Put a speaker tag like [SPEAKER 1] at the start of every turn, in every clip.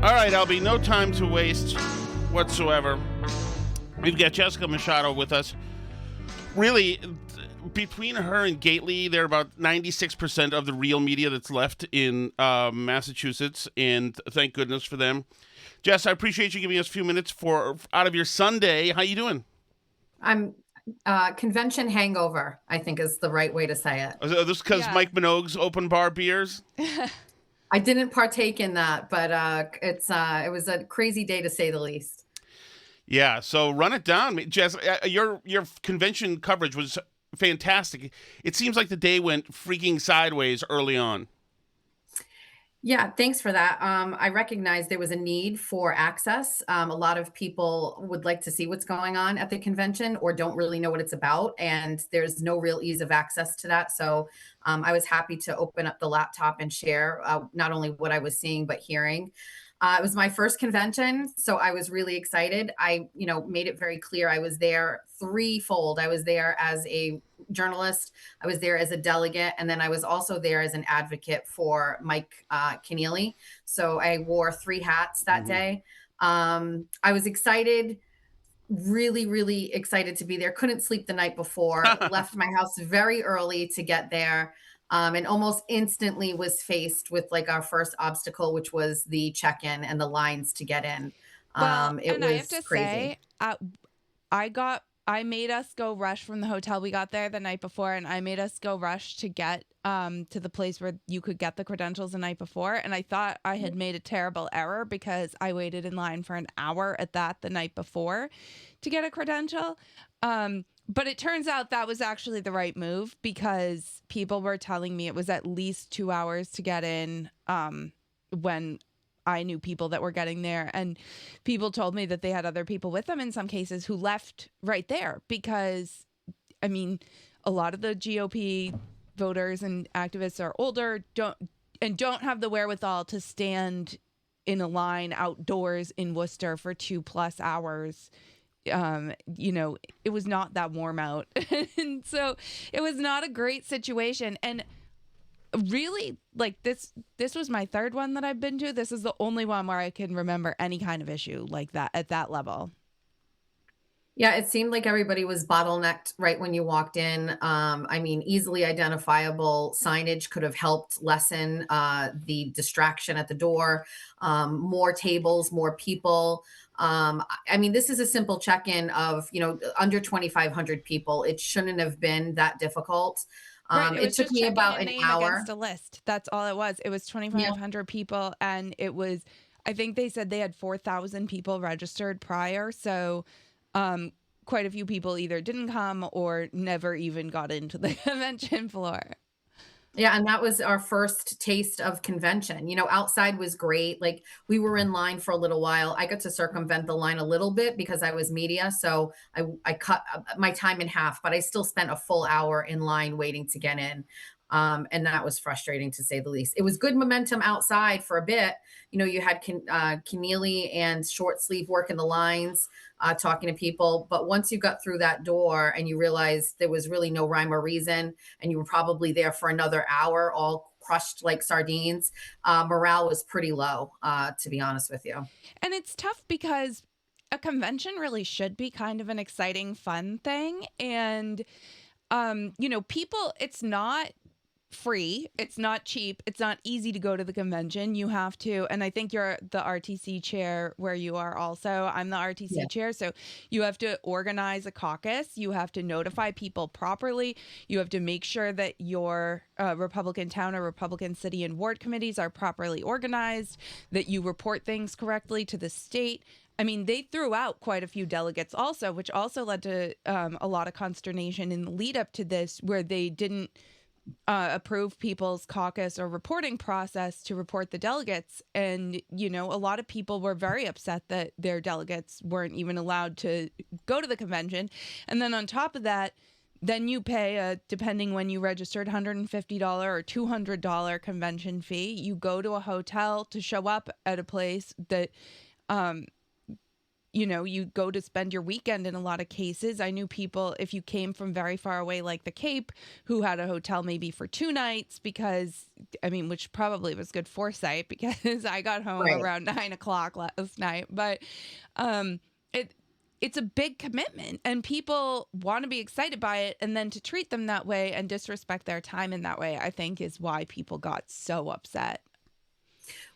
[SPEAKER 1] All right, Albie, no time to waste whatsoever. We've got Jessica Machado with us. Really, between her and Gately, they're about 96% of the real media that's left in Massachusetts, and thank goodness for them. Jess, I appreciate you giving us a few minutes out of your Sunday. How you doing?
[SPEAKER 2] I'm convention hangover, I think is the right way to say it.
[SPEAKER 1] Is this because Mike Minogue's open bar beers?
[SPEAKER 2] I didn't partake in that, but it was a crazy day to say the least.
[SPEAKER 1] Yeah, so run it down, Jess. Your convention coverage was fantastic. It seems like the day went freaking sideways early on.
[SPEAKER 2] Yeah, thanks for that. I recognize there was a need for access. A lot of people would like to see what's going on at the convention or don't really know what it's about, and there's no real ease of access to that. So I was happy to open up the laptop and share not only what I was seeing, but hearing. It was my first convention, so I was really excited. I, made it very clear I was there threefold. I was there as a journalist, I was there as a delegate, and then I was also there as an advocate for Mike Keneally. So I wore three hats that day. I was excited, really, really excited to be there. Couldn't sleep the night before. Left my house very early to get there. And almost instantly was faced with like our first obstacle, which was the check-in and the lines to get in. It was
[SPEAKER 3] I have to
[SPEAKER 2] crazy.
[SPEAKER 3] Say, I made us go rush from the hotel. We got there the night before, and I made us go rush to get to the place where you could get the credentials the night before. And I thought I had made a terrible error because I waited in line for an hour at that the night before to get a credential. But it turns out that was actually the right move because people were telling me it was at least 2 hours to get in when I knew people that were getting there. And people told me that they had other people with them in some cases who left right there because, I mean, a lot of the GOP voters and activists are older, don't have the wherewithal to stand in a line outdoors in Worcester for 2+ hours. It was not that warm out. And so it was not a great situation. And really, like this was my third one that I've been to. This is the only one where I can remember any kind of issue like that at that level.
[SPEAKER 2] Yeah, it seemed like everybody was bottlenecked right when you walked in. Easily identifiable signage could have helped lessen the distraction at the door. More tables, more people. This is a simple check-in of, under 2,500 people. It shouldn't have been that difficult.
[SPEAKER 3] Right,
[SPEAKER 2] it took me about an hour.
[SPEAKER 3] Against a list. That's all it was. It was 2,500 people, and it was, I think they said they had 4,000 people registered prior. So quite a few people either didn't come or never even got into the convention floor.
[SPEAKER 2] Yeah, and that was our first taste of convention. Outside was great. Like we were in line for a little while. I got to circumvent the line a little bit because I was media. So I cut my time in half, but I still spent a full hour in line waiting to get in. And that was frustrating to say the least. It was good momentum outside for a bit. You had Keneally and Short Sleeve working the lines, talking to people. But once you got through that door and you realized there was really no rhyme or reason, and you were probably there for another hour, all crushed like sardines, morale was pretty low, to be honest with you.
[SPEAKER 3] And it's tough because a convention really should be kind of an exciting, fun thing. And, people, it's not free. It's not cheap. It's not easy to go to the convention. You have to, and I think you're the RTC chair where you are also. I'm the RTC chair. So you have to organize a caucus. You have to notify people properly. You have to make sure that your Republican town or Republican city and ward committees are properly organized, that you report things correctly to the state. I mean, they threw out quite a few delegates also, which also led to a lot of consternation in the lead up to this, where they didn't approve people's caucus or reporting process to report the delegates. And, a lot of people were very upset that their delegates weren't even allowed to go to the convention. And then on top of that, then you pay depending when you registered, $150 or $200 convention fee. You go to a hotel to show up at a place that you go to spend your weekend in a lot of cases. I knew people, if you came from very far away, like the Cape, who had a hotel maybe for 2 nights because, which probably was good foresight because I got home
[SPEAKER 2] Right.
[SPEAKER 3] around 9 o'clock last night. But it's a big commitment and people want to be excited by it. And then to treat them that way and disrespect their time in that way, I think is why people got so upset.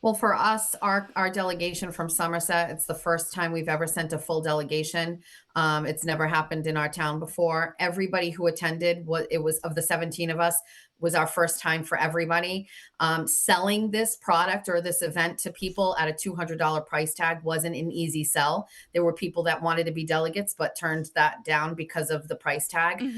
[SPEAKER 2] Well, for us, our delegation from Somerset, it's the first time we've ever sent a full delegation. It's never happened in our town before. Everybody who attended, it was of the 17 of us, was our first time for everybody. Selling this product or this event to people at a $200 price tag wasn't an easy sell. There were people that wanted to be delegates but turned that down because of the price tag.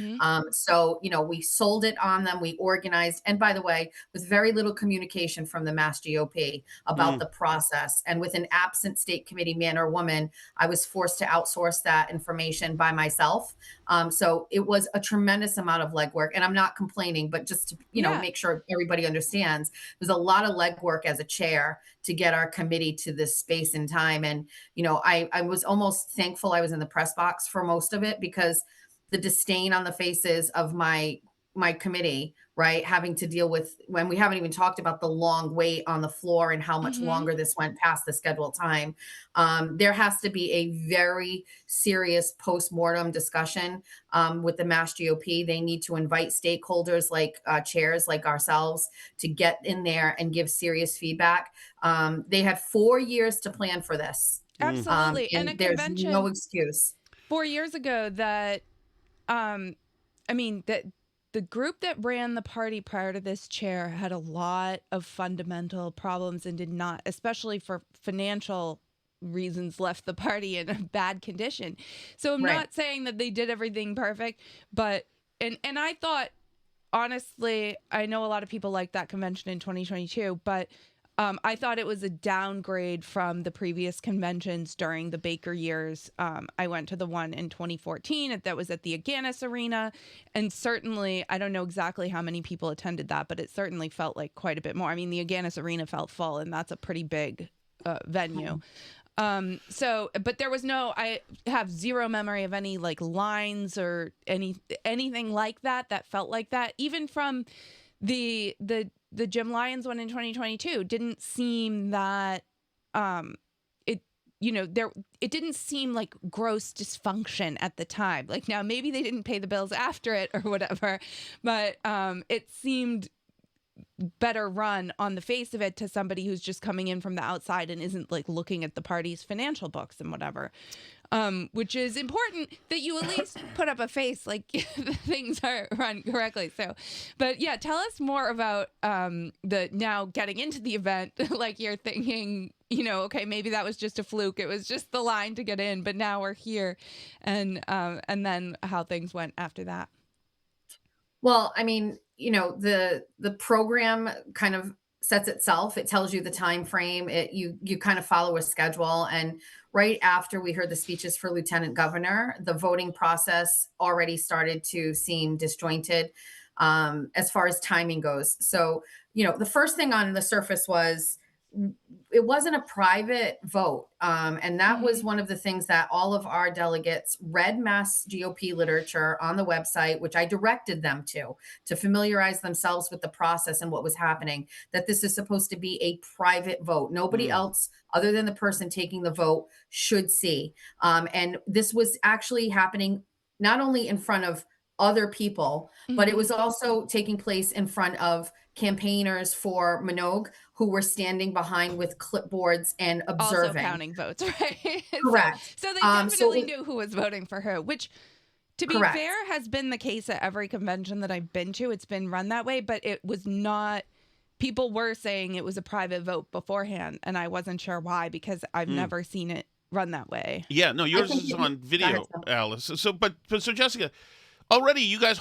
[SPEAKER 2] So, we sold it on them. We organized, and by the way, with very little communication from the MaasGOP about the process. And with an absent state committee man or woman, I was forced to outsource that information by myself. So it was a tremendous amount of legwork, and I'm not complaining, but just to, make sure everybody understands, there's a lot of legwork as a chair to get our committee to this space and time. And, I was almost thankful I was in the press box for most of it, because the disdain on the faces of my committee, right, having to deal with, when we haven't even talked about the long wait on the floor and how much longer this went past the scheduled time. There has to be a very serious post-mortem discussion with the MaasGOP. They need to invite stakeholders like chairs like ourselves to get in there and give serious feedback. They had 4 years to plan for this.
[SPEAKER 3] Absolutely.
[SPEAKER 2] And
[SPEAKER 3] a
[SPEAKER 2] there's
[SPEAKER 3] convention
[SPEAKER 2] no excuse.
[SPEAKER 3] 4 years ago that, that the group that ran the party prior to this chair had a lot of fundamental problems and did not, especially for financial reasons, left the party in a bad condition. So I'm not saying that they did everything perfect, but, and I thought, honestly, I know a lot of people liked that convention in 2022, but I thought it was a downgrade from the previous conventions during the Baker years. I went to the one in 2014 that was at the Agganis Arena, and certainly, I don't know exactly how many people attended that, but it certainly felt like quite a bit more. The Agganis Arena felt full, and that's a pretty big venue. But there was I have zero memory of any like lines or anything like that felt like that. Even from the Jim Lyons one in 2022 didn't seem that it didn't seem like gross dysfunction at the time. Like, now maybe they didn't pay the bills after it or whatever, but it seemed better run on the face of it to somebody who's just coming in from the outside and isn't like looking at the party's financial books and whatever. Which is important, that you at least put up a face like things are run correctly. So, but yeah, tell us more about the now getting into the event. Like, you're thinking, okay, maybe that was just a fluke. It was just the line to get in, but now we're here, and then how things went after that.
[SPEAKER 2] Well, the program kind of sets itself. It tells you the time frame. You kind of follow a schedule. And right after we heard the speeches for Lieutenant Governor, the voting process already started to seem disjointed as far as timing goes. So, the first thing on the surface was, it wasn't a private vote. And that was one of the things that all of our delegates read MaasGOP literature on the website, which I directed them to familiarize themselves with the process and what was happening, that this is supposed to be a private vote. Nobody else other than the person taking the vote should see. And this was actually happening not only in front of other people, but it was also taking place in front of campaigners for Minogue who were standing behind with clipboards and observing.
[SPEAKER 3] Also counting votes, right?
[SPEAKER 2] Correct.
[SPEAKER 3] So they definitely knew who was voting for who, which, to be fair, has been the case at every convention that I've been to. It's been run that way, but it was not. People were saying it was a private vote beforehand, and I wasn't sure why, because I've never seen it run that way.
[SPEAKER 1] Yeah, no, yours is on video, Alice. So Jessica, already you guys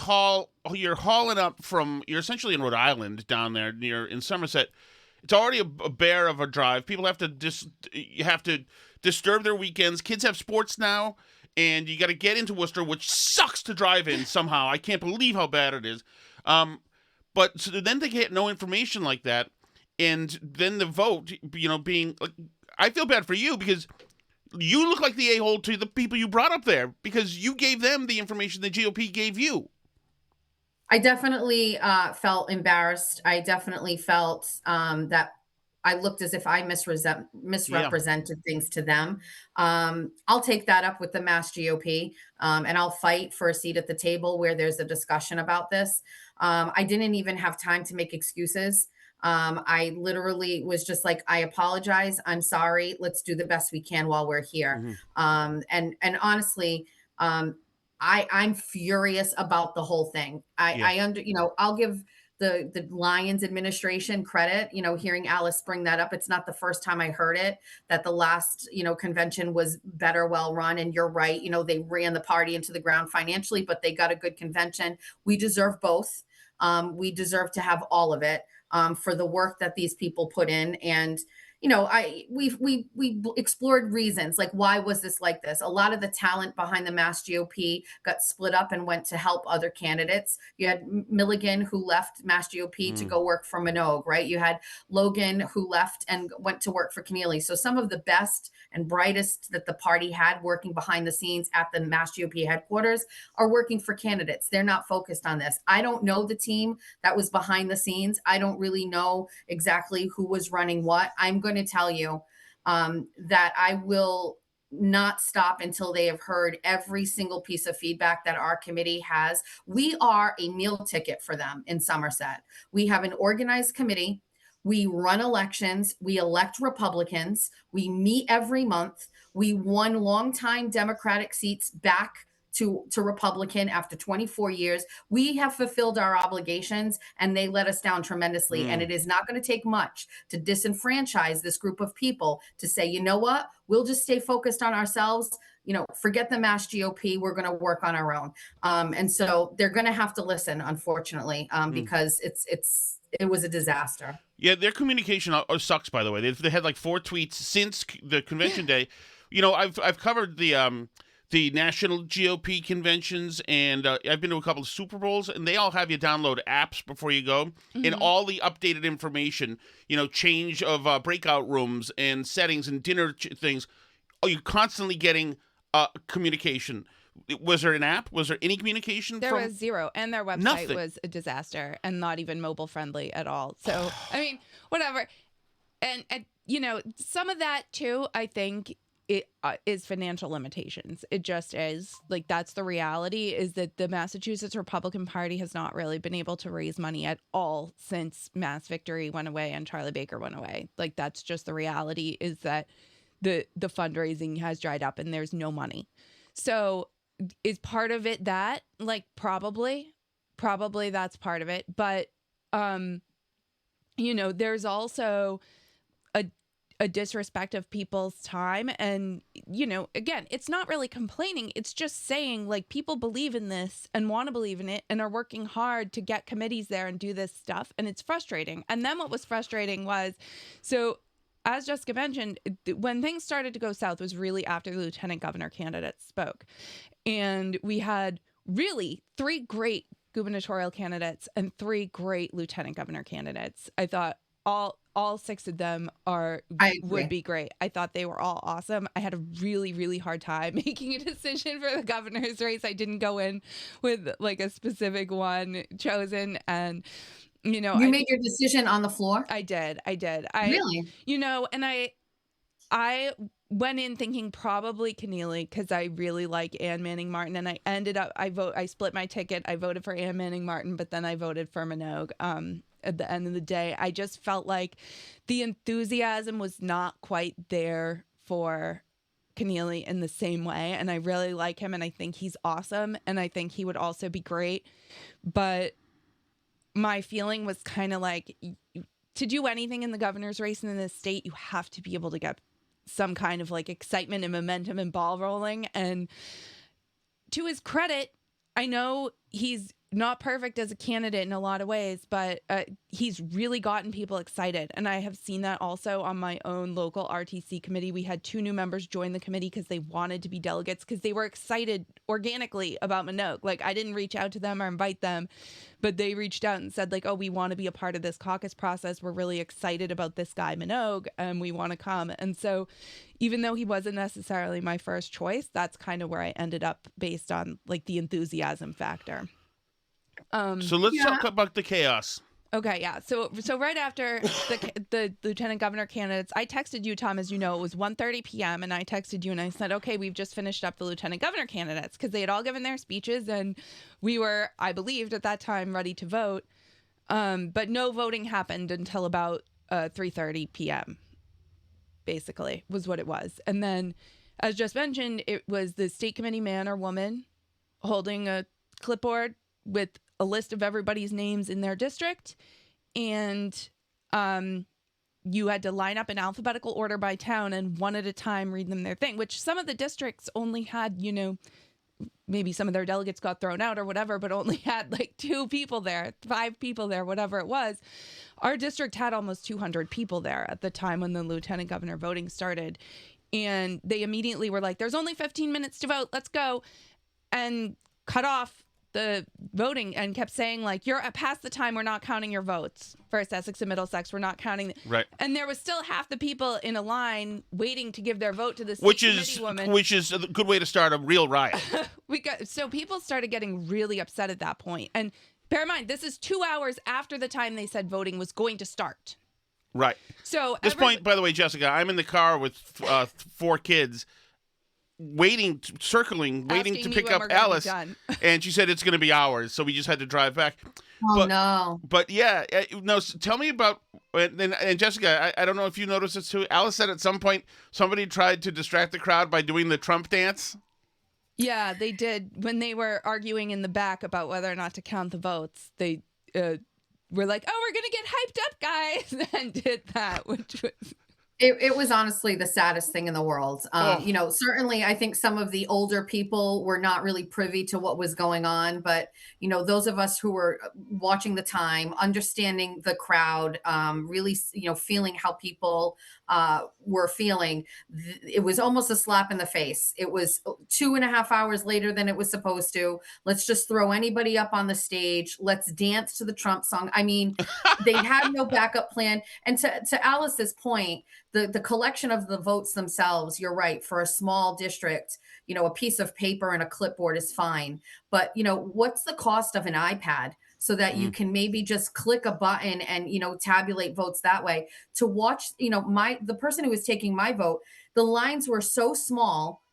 [SPEAKER 1] you're hauling up you're essentially in Rhode Island down there in Somerset. It's already a bear of a drive. People have to disturb their weekends. Kids have sports now, and you got to get into Worcester, which sucks to drive in somehow. I can't believe how bad it is. But so then to get no information like that, and then the vote, being like, I feel bad for you, because you look like the a-hole to the people you brought up there because you gave them the information the GOP gave you.
[SPEAKER 2] I definitely felt embarrassed. I definitely felt that I looked as if I misrepresented things to them. I'll take that up with the Mass GOP, and I'll fight for a seat at the table where there's a discussion about this. I didn't even have time to make excuses. I literally was just like, I apologize. I'm sorry. Let's do the best we can while we're here. And honestly, I'm furious about the whole thing. I'll give the Lions administration credit, hearing Alice bring that up. It's not the first time I heard it, that the last, convention was better, well run. And you're right. They ran the party into the ground financially, but they got a good convention. We deserve both. We deserve to have all of it for the work that these people put in. And we explored reasons, like, why was this like this? A lot of the talent behind the Mass GOP got split up and went to help other candidates. You had Milligan, who left Mass GOP to go work for Minogue, right? You had Logan, who left and went to work for Keneally. So some of the best and brightest that the party had working behind the scenes at the Mass GOP headquarters are working for candidates. They're not focused on this. I don't know the team that was behind the scenes. I don't really know exactly who was running what. I'm going to tell you that I will not stop until they have heard every single piece of feedback that our committee has. We are a meal ticket for them in Somerset. We have an organized committee. We run elections. We elect Republicans. We meet every month. We won longtime Democratic seats back to Republican after 24 years. We have fulfilled our obligations, and they let us down tremendously. And it is not going to take much to disenfranchise this group of people to say, you know what, we'll just stay focused on ourselves. Forget the Mass GOP. We're going to work on our own. And so they're going to have to listen, unfortunately, because it was a disaster.
[SPEAKER 1] Yeah, their communication sucks, by the way. They had like 4 tweets since the convention day. I've covered the national GOP conventions, and I've been to a couple of Super Bowls, and they all have you download apps before you go, and all the updated information, change of breakout rooms and settings and dinner things. Oh, you're constantly getting communication. Was there an app? Was there any communication?
[SPEAKER 3] There was zero, and their website
[SPEAKER 1] Nothing.
[SPEAKER 3] was a disaster and not even mobile friendly at all. So, I mean, whatever. And some of that too, I think, it is financial limitations. It just is. Like, that's the reality, is that the Massachusetts Republican Party has not really been able to raise money at all since Mass Victory went away and Charlie Baker went away. Like, that's just the reality, is that the fundraising has dried up and there's no money. So is part of it that? Like, probably that's part of it. But, there's also a disrespect of people's time. And, again, it's not really complaining. It's just saying, like, people believe in this and want to believe in it and are working hard to get committees there and do this stuff. And it's frustrating. And then what was frustrating was, so as Jessica mentioned, when things started to go south was really after the lieutenant governor candidates spoke. And we had really 3 great gubernatorial candidates and 3 great lieutenant governor candidates. I thought all 6 of them would be great. I thought they were all awesome. I had a really, really hard time making a decision for the governor's race. I didn't go in with like a specific one chosen. And, you
[SPEAKER 2] made your decision on the floor?
[SPEAKER 3] I did.
[SPEAKER 2] Really?
[SPEAKER 3] And I went in thinking probably Keneally, because I really like Ann Manning Martin, and I split my ticket. I voted for Ann Manning Martin, but then I voted for Minogue. At the end of the day, I just felt like the enthusiasm was not quite there for Keneally in the same way. And I really like him, and I think he's awesome, and I think he would also be great. But my feeling was kind of like, to do anything in the governor's race in this state, you have to be able to get some kind of like excitement and momentum and ball rolling. And to his credit, I know he's not perfect as a candidate in a lot of ways, but he's really gotten people excited. And I have seen that also on my own local RTC committee. We had 2 new members join the committee because they wanted to be delegates because they were excited organically about Minogue. Like, I didn't reach out to them or invite them, but they reached out and said, like, oh, we want to be a part of this caucus process. We're really excited about this guy Minogue and we want to come. And so even though he wasn't necessarily my first choice, that's kind of where I ended up based on like the enthusiasm factor.
[SPEAKER 1] So let's talk about the chaos.
[SPEAKER 3] Okay, yeah. So right after the lieutenant governor candidates, I texted you, Tom, as you know, it was 1:30 p.m. and I texted you and I said, okay, we've just finished up the lieutenant governor candidates because they had all given their speeches and we were, I believed at that time, ready to vote. But no voting happened until about 3:30 p.m. basically was what it was. And then, as just mentioned, it was the state committee man or woman holding a clipboard with a list of everybody's names in their district. And you had to line up in alphabetical order by town and one at a time read them their thing, which some of the districts only had, you know, maybe some of their delegates got thrown out or whatever, but only had like 2 people there, 5 people there, whatever it was. Our district had almost 200 people there at the time when the lieutenant governor voting started. And they immediately were like, there's only 15 minutes to vote. Let's go. And cut off the voting and kept saying, like, you're past the time. We're not counting your votes. First Essex and Middlesex, we're not counting.
[SPEAKER 1] Right.
[SPEAKER 3] And there was still half the people in a line waiting to give their vote to the
[SPEAKER 1] Which is a good way to start a real riot.
[SPEAKER 3] So people started getting really upset at that point. And bear in mind, this is 2 hours after the time they said voting was going to start.
[SPEAKER 1] Right.
[SPEAKER 3] So
[SPEAKER 1] this point, by the way, Jessica, I'm in the car with 4 kids, waiting to pick up Alice, and she said it's going to be hours, so we just had to drive back. But yeah, no. Tell me about and Jessica. I don't know if you noticed this too. Alice said at some point somebody tried to distract the crowd by doing the Trump dance.
[SPEAKER 3] Yeah, they did when they were arguing in the back about whether or not to count the votes. They were like, "Oh, we're gonna get hyped up, guys," and did that, which was.
[SPEAKER 2] It was honestly the saddest thing in the world. You know, certainly I think some of the older people were not really privy to what was going on, but, you know, those of us who were watching the time, understanding the crowd, really, you know, feeling how people were feeling, it was almost a slap in the face. It was 2.5 hours later than it was supposed to. Let's just throw anybody up on the stage. Let's dance to the Trump song. I mean, they had no backup plan. And to Alice's point, the collection of the votes themselves, you're right, for a small district, you know, a piece of paper and a clipboard is fine. But, you know, what's the cost of an iPad so that you can maybe just click a button and, you know, tabulate votes that way? To watch, you know, the person who was taking my vote, the lines were so small.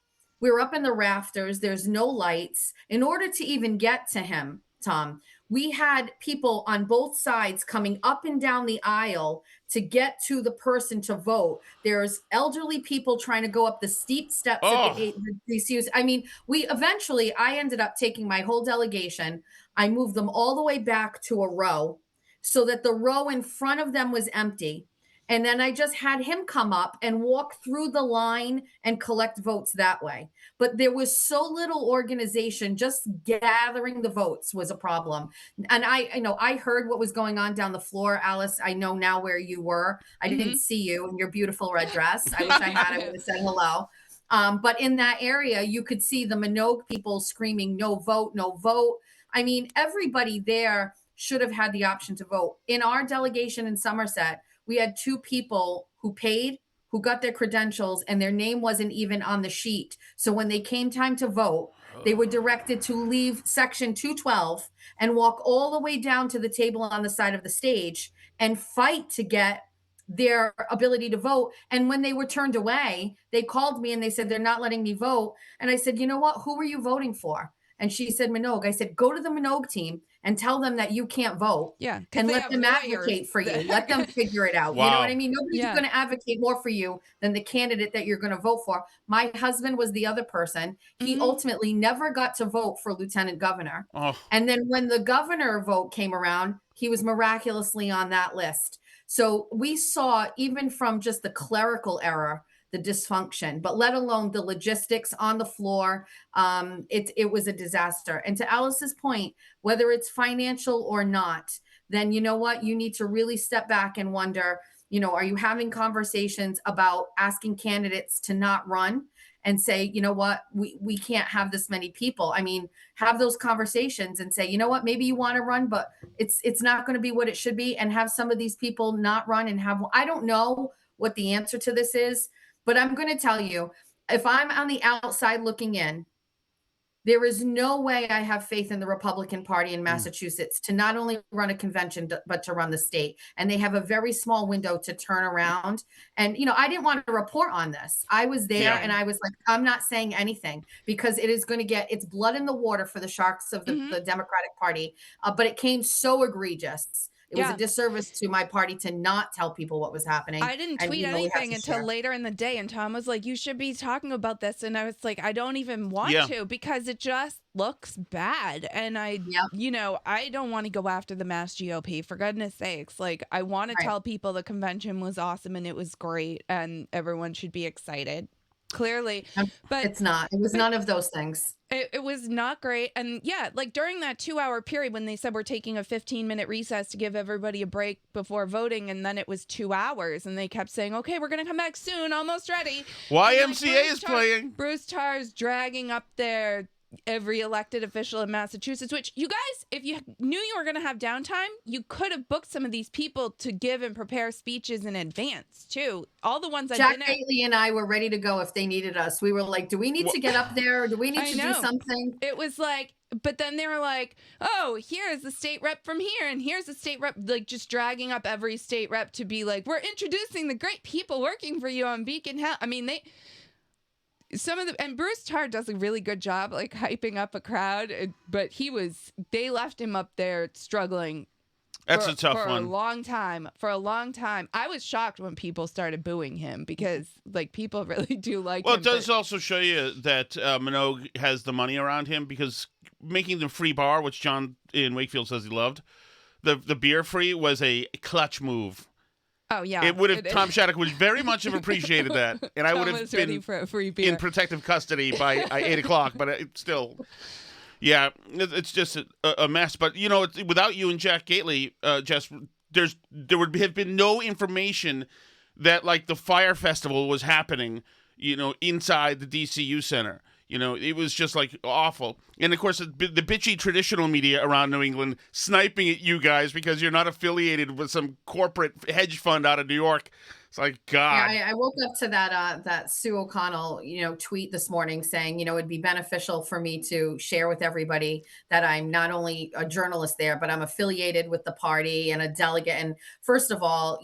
[SPEAKER 2] We were up in the rafters. There's no lights. In order to even get to him, Tom, we had people on both sides coming up and down the aisle to get to the person to vote. There's elderly people trying to go up the steep steps of the DCUs. I mean, I ended up taking my whole delegation. I moved them all the way back to a row so that the row in front of them was empty. And then I just had him come up and walk through the line and collect votes that way. But there was so little organization, just gathering the votes was a problem. And I heard what was going on down the floor. Alice, I know now where you were. I didn't see you in your beautiful red dress. I wish I would have said hello. But in that area, you could see the Minogue people screaming, no vote, no vote. I mean, everybody there should have had the option to vote. In our delegation in Somerset, we had 2 people who paid, who got their credentials, and their name wasn't even on the sheet. So when they came time to vote, they were directed to leave section 212 and walk all the way down to the table on the side of the stage and fight to get their ability to vote. And when they were turned away, they called me and they said, they're not letting me vote. And I said, you know what? Who were you voting for? And she said, Minogue. I said, go to the Minogue team and tell them that you can't vote.
[SPEAKER 3] Yeah.
[SPEAKER 2] And let them advocate for you. Let them figure it out.
[SPEAKER 1] Wow.
[SPEAKER 2] You know what I mean? Nobody's going to advocate more for you than the candidate that you're going to vote for. My husband was the other person. He ultimately never got to vote for lieutenant governor. And then when the governor vote came around, he was miraculously on that list. So we saw, even from just the clerical error, the dysfunction, but let alone the logistics on the floor. It was a disaster. And to Alice's point, whether it's financial or not, then you know what? You need to really step back and wonder, are you having conversations about asking candidates to not run and say, you know what, we can't have this many people. I mean, have those conversations and say, you know what, maybe you want to run, but it's not going to be what it should be, and have some of these people not run and have, I don't know what the answer to this is, but I'm going to tell you, if I'm on the outside looking in, there is no way I have faith in the Republican Party in Massachusetts to not only run a convention, but to run the state. And they have a very small window to turn around. And, I didn't want to report on this. I was there and I was like, I'm not saying anything, because it is going to it's blood in the water for the sharks of the Democratic Party. But it came so egregious. It was a disservice to my party to not tell people what was happening.
[SPEAKER 3] I didn't tweet anything until later in the day, and Tom was like, you should be talking about this. And I was like, I don't even want to, because it just looks bad. And I don't want to go after the MaasGOP, for goodness sakes. Like, I want to tell people the convention was awesome and it was great and everyone should be excited. Clearly, but
[SPEAKER 2] it's not. It was none of those things.
[SPEAKER 3] It was not great. And like during that 2-hour period when they said we're taking a 15-minute recess to give everybody a break before voting, and then it was 2 hours, and they kept saying, okay, we're going to come back soon, almost ready.
[SPEAKER 1] YMCA is playing.
[SPEAKER 3] Bruce Tarr's dragging up there every elected official in Massachusetts, which, you guys, if you knew you were going to have downtime, you could have booked some of these people to give and prepare speeches in advance too. All the ones
[SPEAKER 2] Jack Gately and I were ready to go if they needed us. We were like, do we need to get up there? Do we need to do something?
[SPEAKER 3] It was like, but then they were like, oh, here's the state rep from here, and here's the state rep, like just dragging up every state rep to be like, we're introducing the great people working for you on Beacon Hill. I mean, and Bruce Tarr does a really good job, like hyping up a crowd, but they left him up there struggling.
[SPEAKER 1] That's a tough one.
[SPEAKER 3] For a long time. I was shocked when people started booing him, because like people really do like him.
[SPEAKER 1] Well, it does also show you that Minogue has the money around him, because making the free bar, which John in Wakefield says he loved, the beer free was a clutch move.
[SPEAKER 3] Oh, yeah.
[SPEAKER 1] It would have. Tom Shattuck would very much have appreciated that, and I would have been
[SPEAKER 3] for a free beer.
[SPEAKER 1] in protective custody by 8 o'clock. But it's still, it's just a mess. But without you and Jack Gately, Jess, there would have been no information that like the fire festival was happening, inside the DCU Center. It was just like awful. And of course, the bitchy traditional media around New England sniping at you guys because you're not affiliated with some corporate hedge fund out of New York. It's like, God.
[SPEAKER 2] Yeah, I woke up to that Sue O'Connell, tweet this morning saying, it'd be beneficial for me to share with everybody that I'm not only a journalist there, but I'm affiliated with the party and a delegate. And first of all,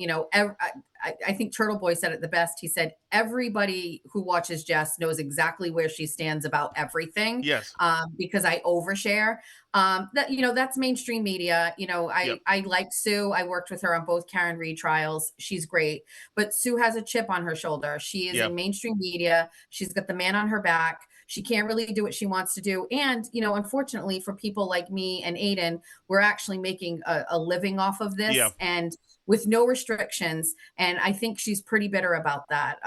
[SPEAKER 2] I think Turtle Boy said it the best. He said, everybody who watches Jess knows exactly where she stands about everything.
[SPEAKER 1] Yes.
[SPEAKER 2] Because I overshare. That's mainstream media. I like Sue. I worked with her on both Karen Reed trials. She's great. But Sue has a chip on her shoulder. She is in mainstream media. She's got the man on her back. She can't really do what she wants to do. And, unfortunately for people like me and Aiden, we're actually making a living off of this. Yeah. And with no restrictions. And I think she's pretty bitter about that.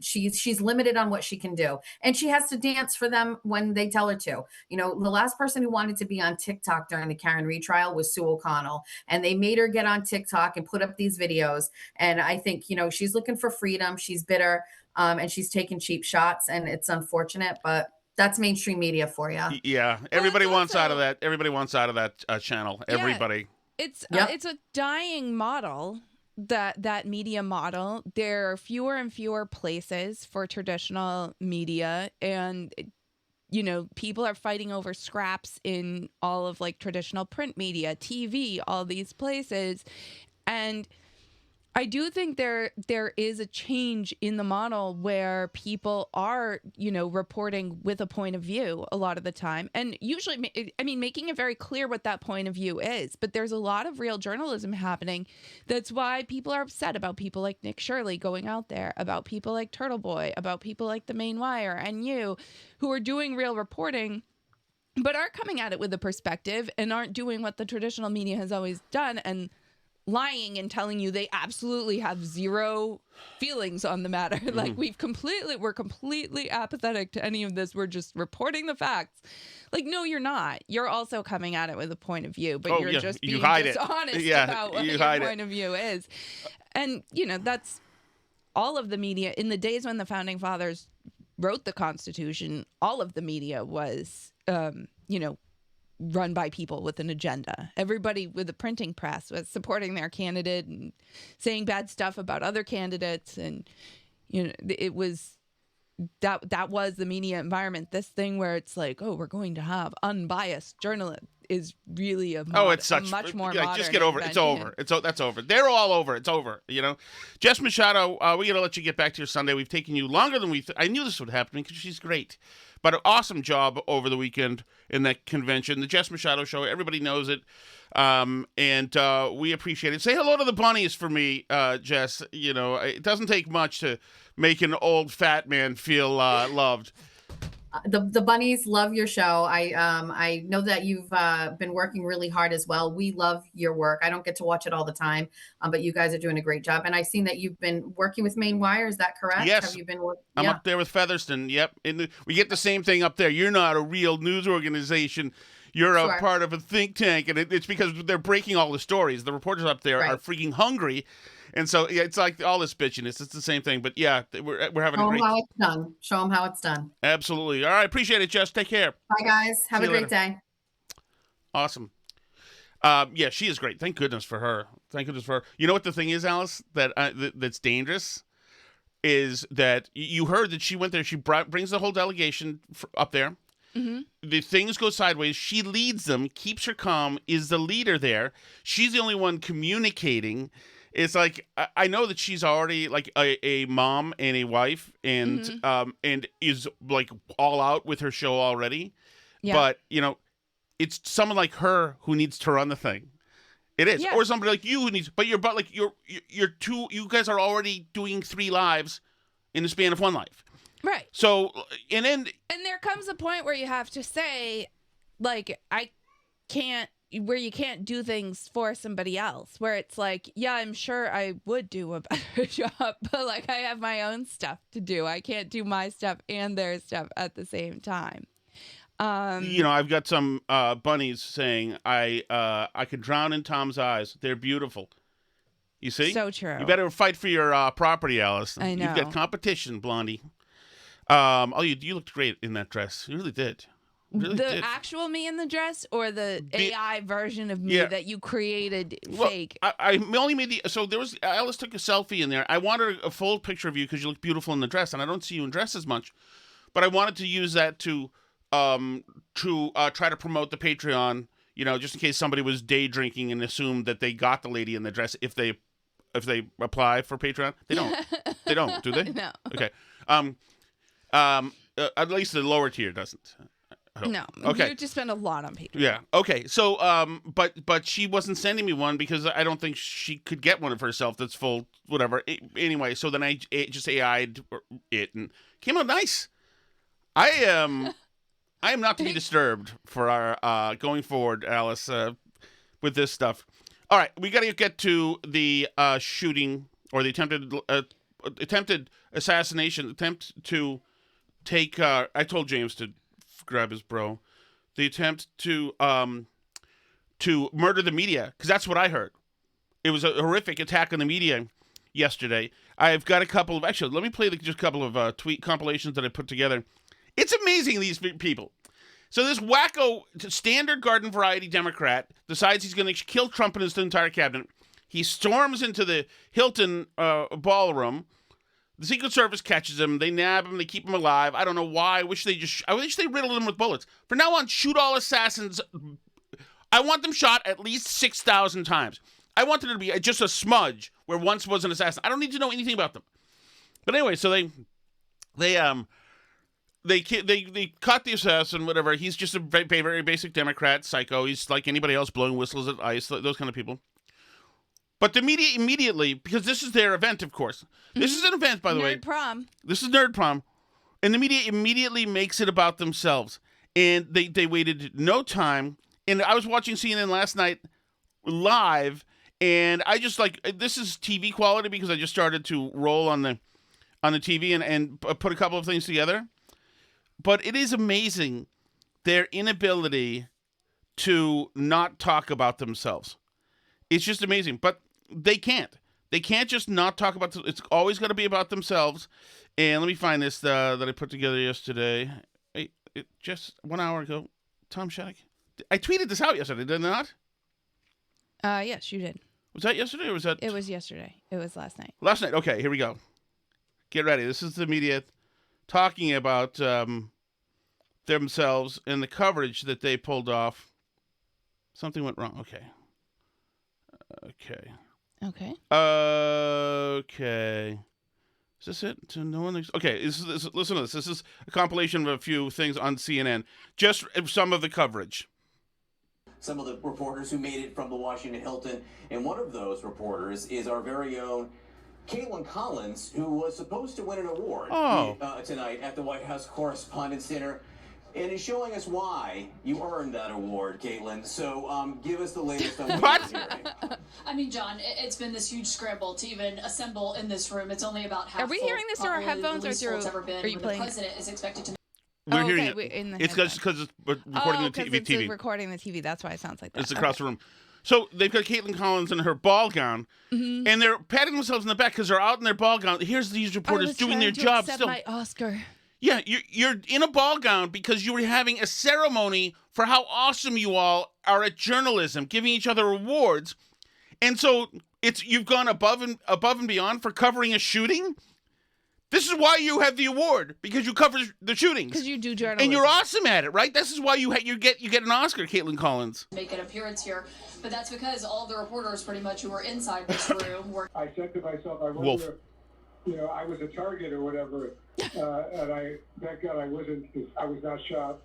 [SPEAKER 2] She's limited on what she can do. And she has to dance for them when they tell her to. The last person who wanted to be on TikTok during the Karen Reed trial was Sue O'Connell. And they made her get on TikTok and put up these videos. And I think, she's looking for freedom. She's bitter. And she's taking cheap shots. And it's unfortunate, but that's mainstream media for you.
[SPEAKER 1] Yeah. Everybody wants out of that. Everybody wants out of that channel. Everybody.
[SPEAKER 3] It's a dying model, that media model. There are fewer and fewer places for traditional media, and people are fighting over scraps in all of like traditional print media, TV, all these places. And I do think there is a change in the model where people are, reporting with a point of view a lot of the time. And usually, making it very clear what that point of view is. But there's a lot of real journalism happening. That's why people are upset about people like Nick Shirley going out there, about people like Turtle Boy, about people like the Main Wire and you, who are doing real reporting, but aren't coming at it with a perspective and aren't doing what the traditional media has always done, and lying and telling you they absolutely have zero feelings on the matter. Like we're completely apathetic to any of this. We're just reporting the facts. Like, no, you're not. You're also coming at it with a point of view, but you're just being dishonest about what your point of view is. And, that's all of the media. In the days when the Founding Fathers wrote the Constitution, all of the media was, run by people with an agenda. Everybody with a printing press was supporting their candidate and saying bad stuff about other candidates. And, it was that was the media environment. This thing where it's like, oh, we're going to have unbiased journalists is really a much more modern
[SPEAKER 1] just get over it. It's over. That's over. They're all over. It's over. Jess Machado, we got to let you get back to your Sunday. We've taken you longer than I knew this would happen because she's great. But an awesome job over the weekend in that convention. The Jess Machado Show, everybody knows it. And we appreciate it. Say hello to the bunnies for me, Jess. It doesn't take much to make an old fat man feel loved.
[SPEAKER 2] The bunnies love your show. I know that you've been working really hard as well. We love your work. I don't get to watch it all the time, but you guys are doing a great job. And I've seen that you've been working with Maine Wire. Is that correct?
[SPEAKER 1] Yes.
[SPEAKER 2] Have you been
[SPEAKER 1] I'm up there with Featherston. Yep. We get the same thing up there. You're not a real news organization. You're a part of a think tank, and it's because they're breaking all the stories. The reporters up there are freaking hungry. And so it's like all this bitchiness. It's the same thing. But yeah, we're having a great...
[SPEAKER 2] Show them how it's done.
[SPEAKER 1] Absolutely. All right. Appreciate it, Jess. Take care.
[SPEAKER 2] Bye, guys. Have a great day.
[SPEAKER 1] Awesome. Yeah, she is great. Thank goodness for her. You know what the thing is, Alice, that's dangerous is that you heard that she went there. She brings the whole delegation up there. Mm-hmm. The things go sideways. She leads them, keeps her calm, is the leader there. She's the only one communicating. It's like I know that she's already like a mom and a wife, and and is like all out with her show already. Yeah. But it's someone like her who needs to run the thing. It is, or somebody like you who needs. But you're two. You guys are already doing 3 lives in the span of 1 life.
[SPEAKER 3] Right.
[SPEAKER 1] So and
[SPEAKER 3] there comes a point where you have to say, like, where you can't do things for somebody else, where it's like, yeah, I'm sure I would do a better job, but like I have my own stuff to do. I can't do my stuff and their stuff at the same time.
[SPEAKER 1] I've got some bunnies saying I could drown in Tom's eyes. They're beautiful. You see?
[SPEAKER 3] So true.
[SPEAKER 1] You better fight for your property, Alice.
[SPEAKER 3] I know.
[SPEAKER 1] You've got competition, Blondie. You looked great in that dress. You really did.
[SPEAKER 3] Actual me in the dress, or the AI version of me that you created fake?
[SPEAKER 1] I only made Alice took a selfie in there. I wanted a full picture of you because you look beautiful in the dress, and I don't see you in dress as much. But I wanted to use that to try to promote the Patreon. Just in case somebody was day drinking and assumed that they got the lady in the dress if they apply for Patreon. They don't. They don't, do they?
[SPEAKER 3] No.
[SPEAKER 1] Okay. At least the lower tier doesn't.
[SPEAKER 3] No.
[SPEAKER 1] Okay.
[SPEAKER 3] You just spend a lot on Patreon.
[SPEAKER 1] Yeah. Okay. So, but she wasn't sending me one because I don't think she could get one of herself that's full, whatever. Anyway, so then I just AI'd it and came out nice. I am not to be disturbed for our going forward, Alice, with this stuff. All right, we got to get to the shooting or the attempted assassination, attempt to take. I told James to grab his bro. The attempt to murder the media, because that's what I heard. It was a horrific attack on the media yesterday. I've got a couple of let me play just a couple of tweet compilations that I put together. It's amazing, these people. So this wacko standard garden variety Democrat decides he's going to kill Trump and his entire cabinet. He storms into the Hilton ballroom. The Secret Service catches him. They nab him. They keep him alive. I don't know why. I wish they riddled him with bullets. From now on, shoot all assassins. I want them shot at least 6,000 times. I want there to be just a smudge where once was an assassin. I don't need to know anything about them. But anyway, so they caught the assassin, whatever. He's just a very, very basic Democrat psycho. He's like anybody else, blowing whistles at ICE, those kind of people. But the media immediately, because this is their event, of course. This is an event, by the way.
[SPEAKER 3] Nerd prom.
[SPEAKER 1] This is Nerd Prom. And the media immediately makes it about themselves. And they waited no time. And I was watching CNN last night live, And I just like, this is TV quality because I just started to roll on the TV and put a couple of things together. But it is amazing their inability to not talk about themselves. It's just amazing. But they can't. They can't just not talk about it's always got to be about themselves. And let me find this that I put together yesterday. Just 1 hour ago. Tom Shattuck. I tweeted this out yesterday, did I not?
[SPEAKER 3] Yes, you did.
[SPEAKER 1] Was that yesterday or was that?
[SPEAKER 3] It was yesterday. It was last night.
[SPEAKER 1] Last night. Okay, here we go. Get ready. This is the media talking about themselves and the coverage that they pulled off. Something went wrong. Okay. Is this it? To no one. Okay. Listen to this. This is a compilation of a few things on CNN. Just some of the coverage.
[SPEAKER 4] Some of the reporters who made it from the Washington Hilton, and one of those reporters is our very own Caitlin Collins, who was supposed to win an award tonight at the White House Correspondents' Dinner, and is showing us why you earned that award, Caitlin. So give us the latest on what you're hearing.
[SPEAKER 5] I mean, John, it's been this huge scramble to even assemble in this room. It's only about half.
[SPEAKER 3] Are we hearing this through our headphones or through? Are you playing?
[SPEAKER 5] The president is expected to.
[SPEAKER 1] We're hearing it. It's because it's recording the TV.
[SPEAKER 3] It's recording the TV. That's why it sounds like that.
[SPEAKER 1] It's across the room. So they've got Caitlin Collins in her ball gown, and they're patting themselves in the back because they're out in their ball gown. Here's these reporters doing their job still.
[SPEAKER 3] My Oscar.
[SPEAKER 1] Yeah, you're in a ball gown because you were having a ceremony for how awesome you all are at journalism, giving each other awards, and so you've gone above and beyond for covering a shooting. This is why you have the award, because you cover the shootings.
[SPEAKER 3] Because you do journalism.
[SPEAKER 1] And you're awesome at it, right? This is why you get an Oscar, Caitlin Collins.
[SPEAKER 5] Make an appearance here, but that's because all of the reporters pretty much who were inside this room were.
[SPEAKER 6] I said to myself, I wonder if, I was a target or whatever, and thank God I was not shot.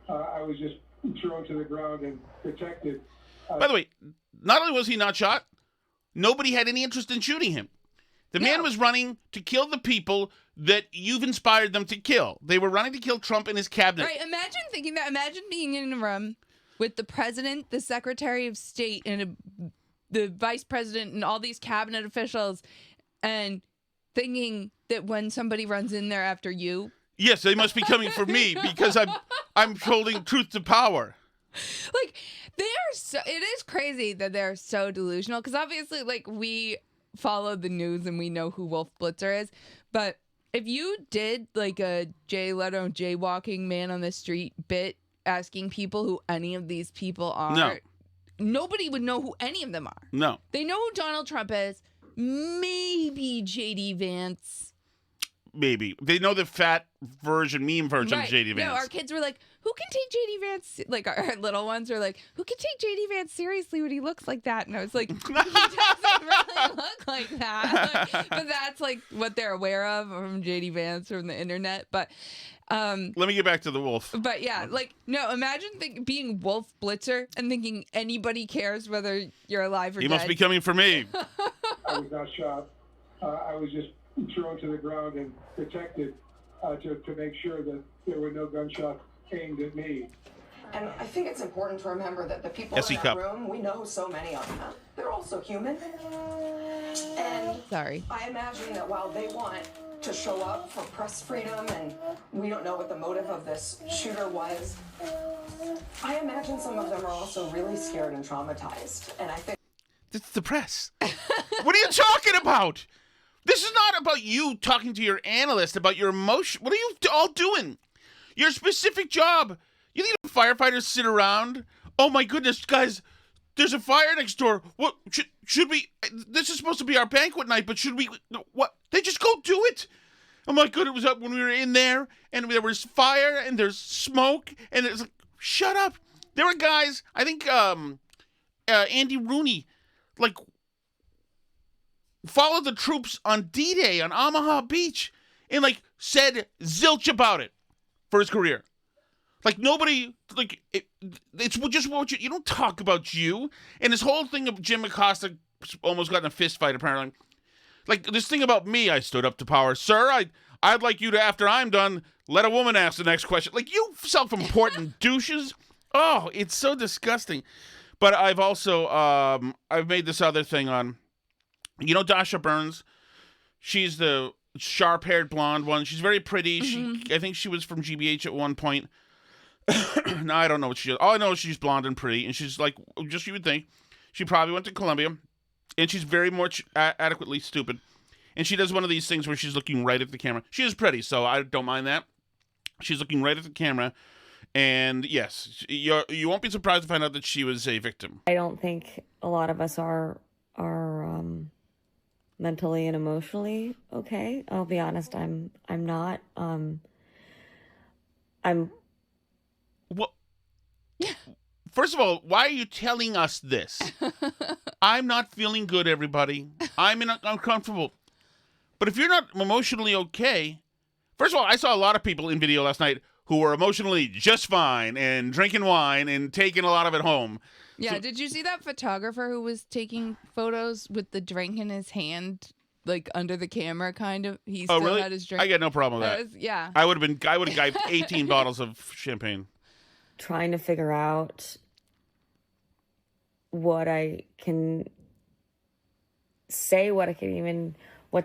[SPEAKER 6] I was just thrown to the ground and protected.
[SPEAKER 1] By the way, not only was he not shot, nobody had any interest in shooting him. The man was running to kill the people that you've inspired them to kill. They were running to kill Trump and his cabinet.
[SPEAKER 3] Right, imagine thinking that. Imagine being in a room with the president, the secretary of state, and the vice president and all these cabinet officials, and thinking that when somebody runs in there after you.
[SPEAKER 1] Yes, they must be coming for me because I'm holding truth to power.
[SPEAKER 3] Like, they are so, it is crazy that they're so delusional because obviously, like, we follow the news and we know who Wolf Blitzer is, but if you did like a Jay Leno jaywalking man on the street bit asking people who any of these people are, nobody would know who any of them are.
[SPEAKER 1] No.
[SPEAKER 3] They know who Donald Trump is, maybe JD Vance.
[SPEAKER 1] Maybe. They know the fat meme version of JD Vance.
[SPEAKER 3] No, our kids were like, who can take JD Vance? Like, our little ones are like, who can take JD Vance seriously when he looks like that? And I was like, he doesn't really look like that. But that's like what they're aware of from JD Vance from the internet. But
[SPEAKER 1] let me get back to the wolf.
[SPEAKER 3] But yeah, like, no, imagine being Wolf Blitzer and thinking anybody cares whether you're alive or dead.
[SPEAKER 1] He must be coming for me.
[SPEAKER 6] I was not shot. I was just thrown to the ground and protected to make sure that there were no gunshots aimed at me.
[SPEAKER 7] And I think it's important to remember that the people in that room, we know so many of them. They're also human. And
[SPEAKER 3] sorry,
[SPEAKER 7] I imagine that while they want to show up for press freedom and we don't know what the motive of this shooter was, I imagine some of them are also really scared and traumatized. And I think
[SPEAKER 1] it's the press. What are you talking about? This is not about you talking to your analyst about your emotion. What are you all doing? Your specific job. You think firefighters sit around? Oh my goodness, guys, there's a fire next door. What should we? This is supposed to be our banquet night, but should we? What? They just go do it. Oh my god, it was up when we were in there, and there was fire, and there's smoke, and it's like, shut up. There were guys. I think Andy Rooney, like, followed the troops on D-Day on Omaha Beach and, like, said zilch about it for his career. Like, nobody, like, it's just what you don't talk about you. And this whole thing of Jim Acosta almost got in a fist fight, apparently. Like, this thing about me, I stood up to power. Sir, I'd like you to, after I'm done, let a woman ask the next question. Like, you self-important douches. Oh, it's so disgusting. But I've also I've made this other thing on, Dasha Burns. She's the sharp-haired blonde one. She's very pretty. I think she was from GBH at one point. No, I don't know what she is. All I know is she's blonde and pretty, and she's like, just you would think, she probably went to Columbia, and she's very much adequately stupid. And she does one of these things where she's looking right at the camera. She is pretty, so I don't mind that. She's looking right at the camera, and yes, you won't be surprised to find out that she was a victim.
[SPEAKER 8] I don't think a lot of us are mentally and emotionally okay. I'll be honest, I'm not.
[SPEAKER 1] Well, first of all, why are you telling us this? I'm not feeling good, everybody. I'm uncomfortable. But if you're not emotionally okay, first of all, I saw a lot of people in video last night who were emotionally just fine and drinking wine and taking a lot of it home.
[SPEAKER 3] Yeah, did you see that photographer who was taking photos with the drink in his hand, like under the camera, kind of? He still
[SPEAKER 1] really?
[SPEAKER 3] had his drink.
[SPEAKER 1] I got no problem with that.
[SPEAKER 3] Yeah.
[SPEAKER 1] I would have got 18 bottles of champagne.
[SPEAKER 8] Trying to figure out what I can say, what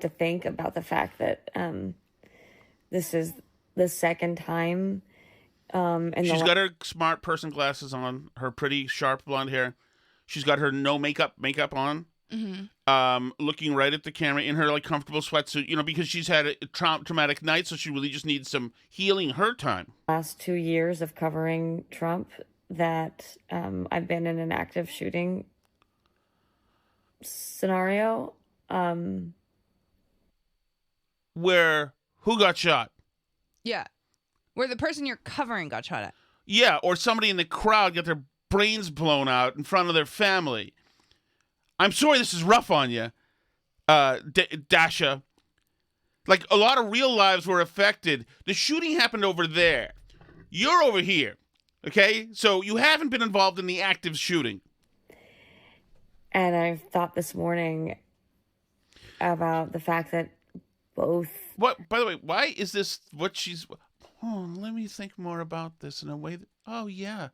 [SPEAKER 8] to think about the fact that this is the second time. And
[SPEAKER 1] she's got her smart person glasses on, her pretty sharp blonde hair. She's got her no makeup on, looking right at the camera in her like comfortable sweatsuit. Because she's had a traumatic night, so she really just needs some healing her time.
[SPEAKER 8] Last 2 years of covering Trump, that I've been in an active shooting scenario.
[SPEAKER 1] Where who got shot?
[SPEAKER 3] Yeah. Where the person you're covering got shot at.
[SPEAKER 1] Yeah, or somebody in the crowd got their brains blown out in front of their family. I'm sorry this is rough on you, Dasha. Like, a lot of real lives were affected. The shooting happened over there. You're over here, okay? So you haven't been involved in the active shooting.
[SPEAKER 8] And I've thought this morning about the fact that both...
[SPEAKER 1] What? By the way, why is this what she's... Oh, let me think more about this in a way that... Oh, yeah.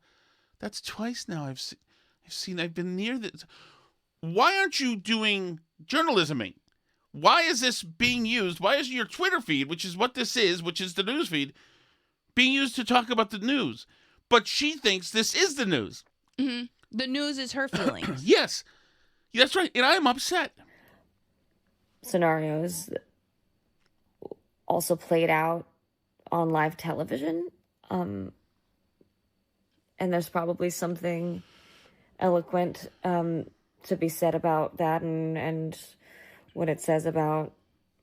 [SPEAKER 1] That's twice now I've been near this. Why aren't you doing journalisming? Why is this being used? Why is your Twitter feed, which is what this is, which is the news feed, being used to talk about the news? But she thinks this is the news.
[SPEAKER 3] Mm-hmm. The news is her feelings.
[SPEAKER 1] Yes. That's right. And I am upset.
[SPEAKER 8] Scenarios also played out on live television. And there's probably something eloquent to be said about that and what it says about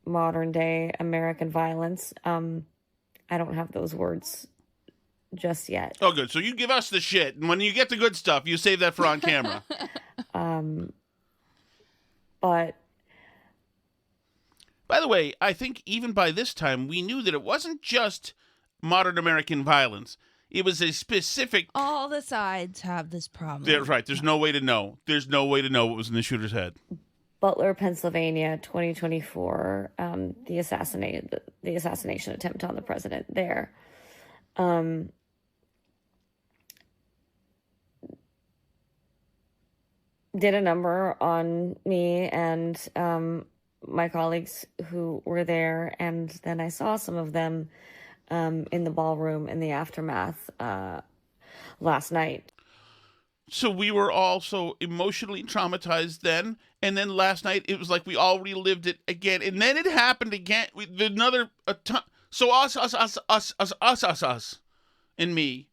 [SPEAKER 8] modern day American violence. I don't have those words just yet.
[SPEAKER 1] Oh, good. So you give us the shit, and when you get the good stuff, you save that for on camera.
[SPEAKER 8] But
[SPEAKER 1] by the way, I think even by this time, we knew that it wasn't just modern American violence. It was a specific... All
[SPEAKER 3] the sides have this problem.
[SPEAKER 1] That's right. There's no way to know. There's no way to know what was in the shooter's head.
[SPEAKER 8] Butler, Pennsylvania, 2024, the assassination attempt on the president there. Did a number on me and my colleagues who were there, and then I saw some of them in the ballroom in the aftermath last night.
[SPEAKER 1] So we were also emotionally traumatized then, and then last night it was like we all relived it again, and then it happened again with another time. So us, and me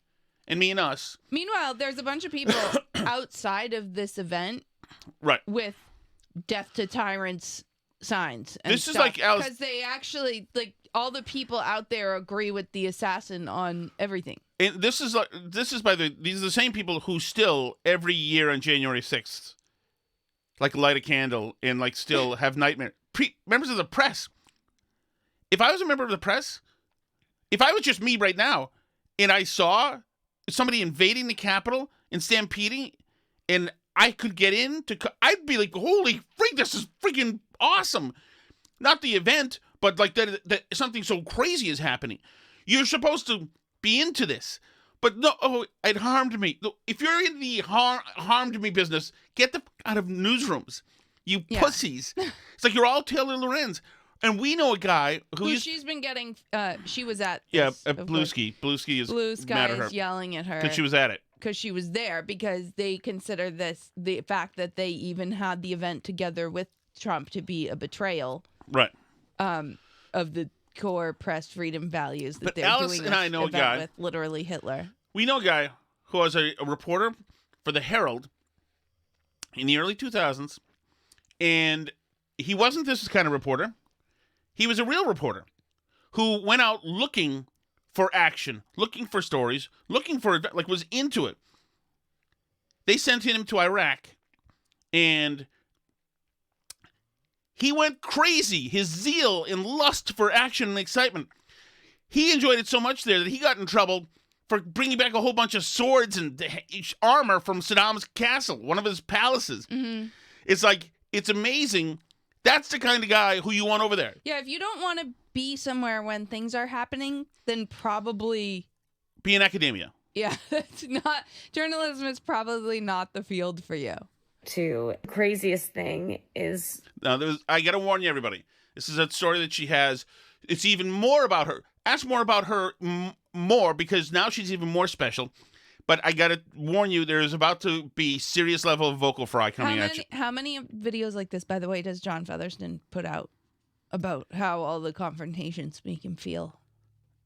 [SPEAKER 1] and us.
[SPEAKER 3] Meanwhile, there's a bunch of people outside of this event,
[SPEAKER 1] right,
[SPEAKER 3] with "Death to Tyrants" signs. And
[SPEAKER 1] this
[SPEAKER 3] stuff,
[SPEAKER 1] is like
[SPEAKER 3] because they actually all the people out there agree with the assassin on everything.
[SPEAKER 1] And these are the same people who still every year on January 6th, light a candle and still have nightmares. Members of the press. If I was a member of the press, if I was just me right now, and I saw somebody invading the Capitol and stampeding, and I could get in I'd be like, holy freak, this is freaking awesome. Not the event, but that something so crazy is happening. You're supposed to be into this, But no, it harmed me. If you're in the harmed me business, get the out of newsrooms. You pussies. It's like you're all Taylor Lorenz. And we know a guy who
[SPEAKER 3] she's been getting. She was at
[SPEAKER 1] Bluesky. Bluesky is
[SPEAKER 3] Blue Sky
[SPEAKER 1] mad at her
[SPEAKER 3] is yelling at her
[SPEAKER 1] because she was at it.
[SPEAKER 3] Because she was there, because they consider this, the fact that they even had the event together with Trump, to be a betrayal,
[SPEAKER 1] right?
[SPEAKER 3] Of the core press freedom values that
[SPEAKER 1] but
[SPEAKER 3] they're
[SPEAKER 1] Alice
[SPEAKER 3] doing.
[SPEAKER 1] And I know a guy
[SPEAKER 3] with literally Hitler.
[SPEAKER 1] We know a guy who was a reporter for the Herald in the early 2000s, and he wasn't this kind of reporter. He was a real reporter who went out looking for action, looking for stories, looking for, like, was into it. They sent him to Iraq, and he went crazy. His zeal and lust for action and excitement. He enjoyed it so much there that he got in trouble for bringing back a whole bunch of swords and armor from Saddam's castle, one of his palaces.
[SPEAKER 3] Mm-hmm.
[SPEAKER 1] It's like, it's amazing. That's the kind of guy who you want over there.
[SPEAKER 3] Yeah, if you don't want to be somewhere when things are happening, then probably
[SPEAKER 1] be in academia.
[SPEAKER 3] Yeah, it's not, journalism is probably not the field for you.
[SPEAKER 8] Craziest thing is...
[SPEAKER 1] Now, I got to warn you, everybody. This is a story that she has. It's even more about her. Ask more about her more, because now she's even more special. But I got to warn you, there is about to be serious level of vocal fry coming at you.
[SPEAKER 3] How many videos like this, by the way, does John Featherston put out about how all the confrontations make him feel?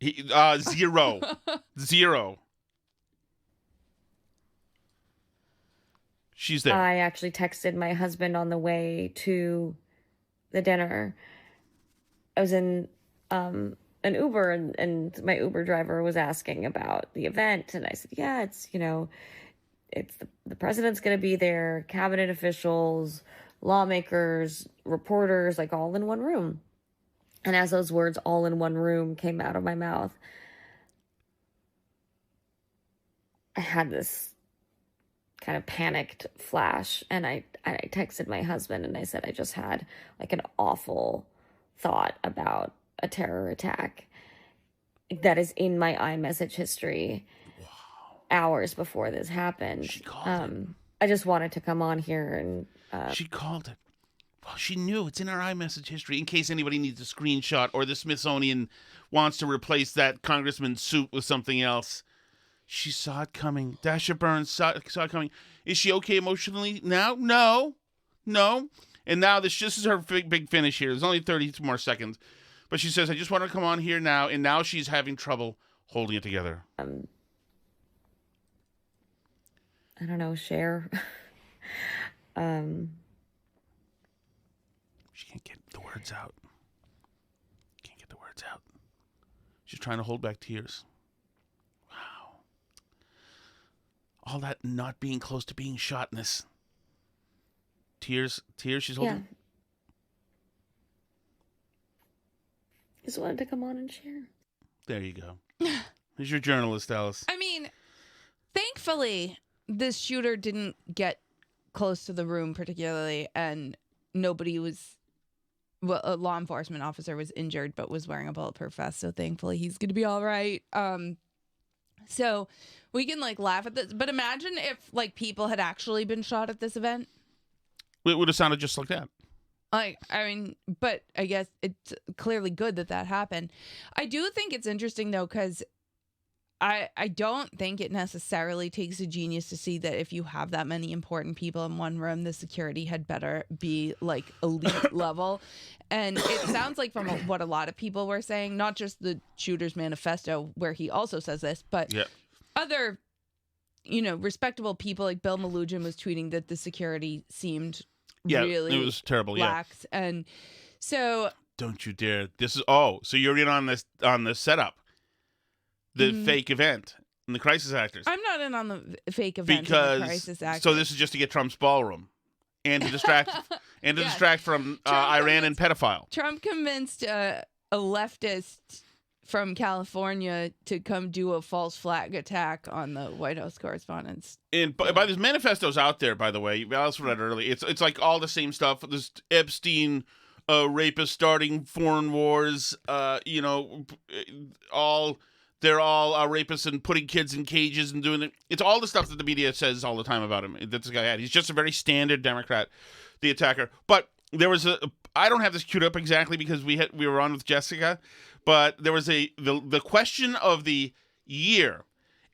[SPEAKER 1] Zero. Zero. She's there.
[SPEAKER 8] I actually texted my husband on the way to the dinner. I was in an Uber, and my Uber driver was asking about the event, and I said, yeah, it's, it's the president's going to be there, cabinet officials, lawmakers, reporters, like all in one room. And as those words, all in one room, came out of my mouth, I had this kind of panicked flash, and I texted my husband, and I said, I just had like an awful thought about a terror attack that is in my iMessage history.
[SPEAKER 1] Wow.
[SPEAKER 8] Hours before this happened.
[SPEAKER 1] She called it.
[SPEAKER 8] I just wanted to come on here and
[SPEAKER 1] she called it. Well, she knew it's in her iMessage history in case anybody needs a screenshot, or the Smithsonian wants to replace that congressman's suit with something else. She saw it coming. Dasha Burns saw it coming. Is she okay emotionally now? No. And now this is her big finish here. There's only 30 more seconds. But she says, I just want to come on here now. And now she's having trouble holding it together.
[SPEAKER 8] I don't know, share.
[SPEAKER 1] She can't get the words out. She's trying to hold back tears. Wow. All that not being close to being shotness. Tears she's holding.
[SPEAKER 8] Yeah. Just wanted to come on and share.
[SPEAKER 1] There you go. Here's your journalist, Alice.
[SPEAKER 3] I mean, thankfully, this shooter didn't get close to the room particularly, and nobody was... Well, a law enforcement officer was injured but was wearing a bulletproof vest, so thankfully he's going to be all right. So we can, like, laugh at this, but imagine if, like, people had actually been shot at this event.
[SPEAKER 1] It would have sounded just like that.
[SPEAKER 3] Like, I mean, but I guess it's clearly good that happened. I do think it's interesting, though, because I don't think it necessarily takes a genius to see that if you have that many important people in one room, the security had better be, like, elite level. And it sounds like from what a lot of people were saying, not just the Shooter's Manifesto, where he also says this, but other, respectable people, like Bill Malugin was tweeting that the security seemed really
[SPEAKER 1] it was terrible,
[SPEAKER 3] lax. And so...
[SPEAKER 1] Don't you dare. This is... Oh, so you're in on the setup. The fake event and the crisis actors.
[SPEAKER 3] I'm not in on the fake event
[SPEAKER 1] because,
[SPEAKER 3] and the crisis actors.
[SPEAKER 1] So this is just to get Trump's ballroom and to distract distract from Iran and pedophile.
[SPEAKER 3] Trump convinced a leftist from California to come do a false flag attack on the White House correspondents.
[SPEAKER 1] And by these manifestos out there, by the way, Alice read early. It's like all the same stuff. This Epstein rapist starting foreign wars. All they're all rapists and putting kids in cages and doing it. It's all the stuff that the media says all the time about him. That this guy had. He's just a very standard Democrat, the attacker. But there was I don't have this queued up exactly because we were on with Jessica, but there was the question of the year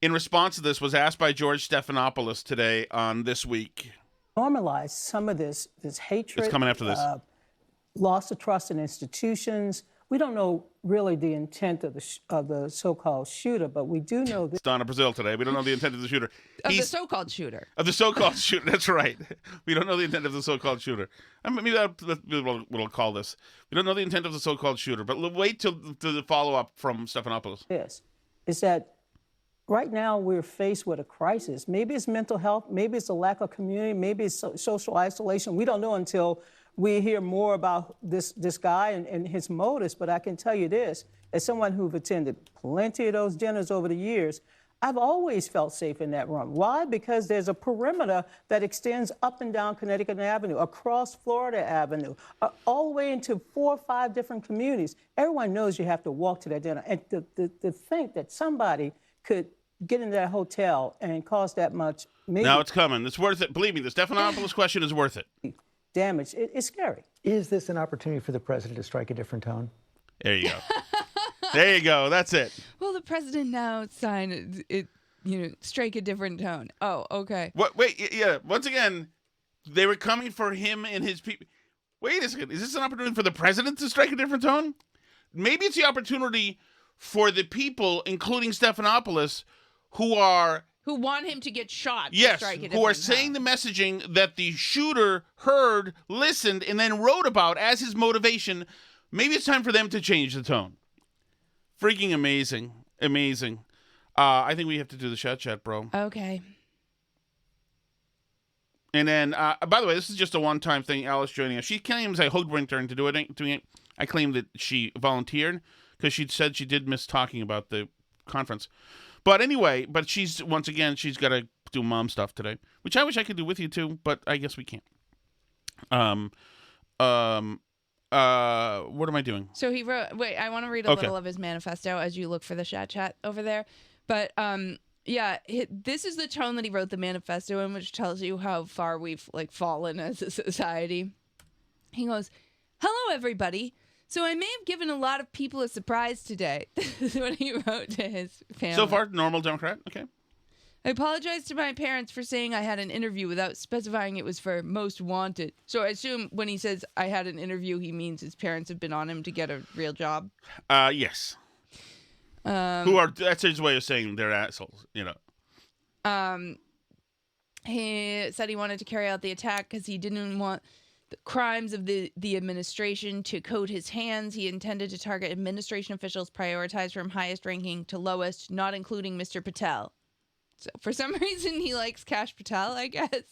[SPEAKER 1] in response to this was asked by George Stephanopoulos today on This Week.
[SPEAKER 9] Normalize some of this hatred.
[SPEAKER 1] It's coming after this.
[SPEAKER 9] Loss of trust in institutions. We don't know really the intent of the so-called shooter, but we do know that.
[SPEAKER 1] It's Donna Brazil today. We don't know the intent of the shooter.
[SPEAKER 3] Of the so-called shooter.
[SPEAKER 1] Of the so-called shooter. That's right. We don't know the intent of the so-called shooter. Maybe that's what we'll call this. We don't know the intent of the so-called shooter, but wait till the follow-up from Stephanopoulos.
[SPEAKER 9] Yes, is that right now we're faced with a crisis. Maybe it's mental health. Maybe it's a lack of community. Maybe it's social isolation. We don't know until we hear more about this guy and his motives, but I can tell you this, as someone who've attended plenty of those dinners over the years, I've always felt safe in that room. Why? Because there's a perimeter that extends up and down Connecticut Avenue, across Florida Avenue, all the way into 4 or 5 different communities. Everyone knows you have to walk to that dinner. And to think that somebody could get into that hotel and cause that much...
[SPEAKER 1] Now it's coming. It's worth it. Believe me, the Stephanopoulos question is worth it.
[SPEAKER 9] Damage. It's scary.
[SPEAKER 10] Is this an opportunity for the president to strike a different tone?
[SPEAKER 1] There you go. There you go. That's it.
[SPEAKER 3] Will the president now sign it? Strike a different tone. Oh, okay.
[SPEAKER 1] What? Wait. Yeah. Once again, they were coming for him and his people. Wait a second. Is this an opportunity for the president to strike a different tone? Maybe it's the opportunity for the people, including Stephanopoulos, who want
[SPEAKER 3] him to get shot.
[SPEAKER 1] Yes, who are saying the messaging that the shooter heard, listened, and then wrote about as his motivation. Maybe it's time for them to change the tone. Freaking amazing. Amazing. I think we have to do the chat, bro.
[SPEAKER 3] Okay.
[SPEAKER 1] And then, by the way, this is just a one-time thing. Alice joining us. She claims I hoodwinked her into doing it. I claim that she volunteered because she said she did miss talking about the conference. But anyway, she's got to do mom stuff today, which I wish I could do with you too, but I guess we can't. What am I doing?
[SPEAKER 3] So he wrote, I want to read a little of his manifesto as you look for the chat over there. But this is the tone that he wrote the manifesto in, which tells you how far we've fallen as a society. He goes, "Hello, everybody. So I may have given a lot of people a surprise today." This is what he wrote to his family.
[SPEAKER 1] So far, normal Democrat. Okay.
[SPEAKER 3] "I apologize to my parents for saying I had an interview without specifying it was for Most Wanted." So I assume when he says I had an interview, he means his parents have been on him to get a real job.
[SPEAKER 1] Yes. That's his way of saying they're assholes,
[SPEAKER 3] He said he wanted to carry out the attack because he didn't want the crimes of the administration to coat his hands. He intended to target administration officials prioritized from highest ranking to lowest, not including Mr. Patel. So for some reason, he likes Kash Patel, I guess.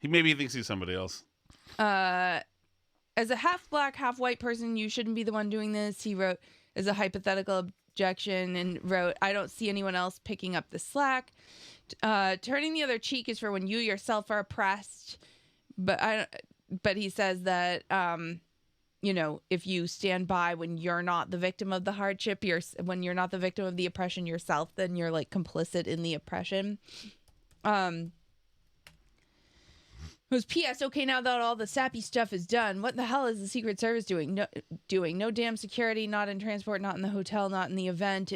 [SPEAKER 1] Maybe he thinks he's somebody else.
[SPEAKER 3] As a half-black, half-white person, you shouldn't be the one doing this, he wrote as a hypothetical objection, and wrote, "I don't see anyone else picking up the slack. Turning the other cheek is for when you yourself are oppressed." But he says that, if you stand by when you're not the victim of the hardship, when you're not the victim of the oppression yourself, then you're complicit in the oppression. It was P.S. Okay, now that all the sappy stuff is done, what the hell is the Secret Service doing? No damn security, not in transport, not in the hotel, not in the event.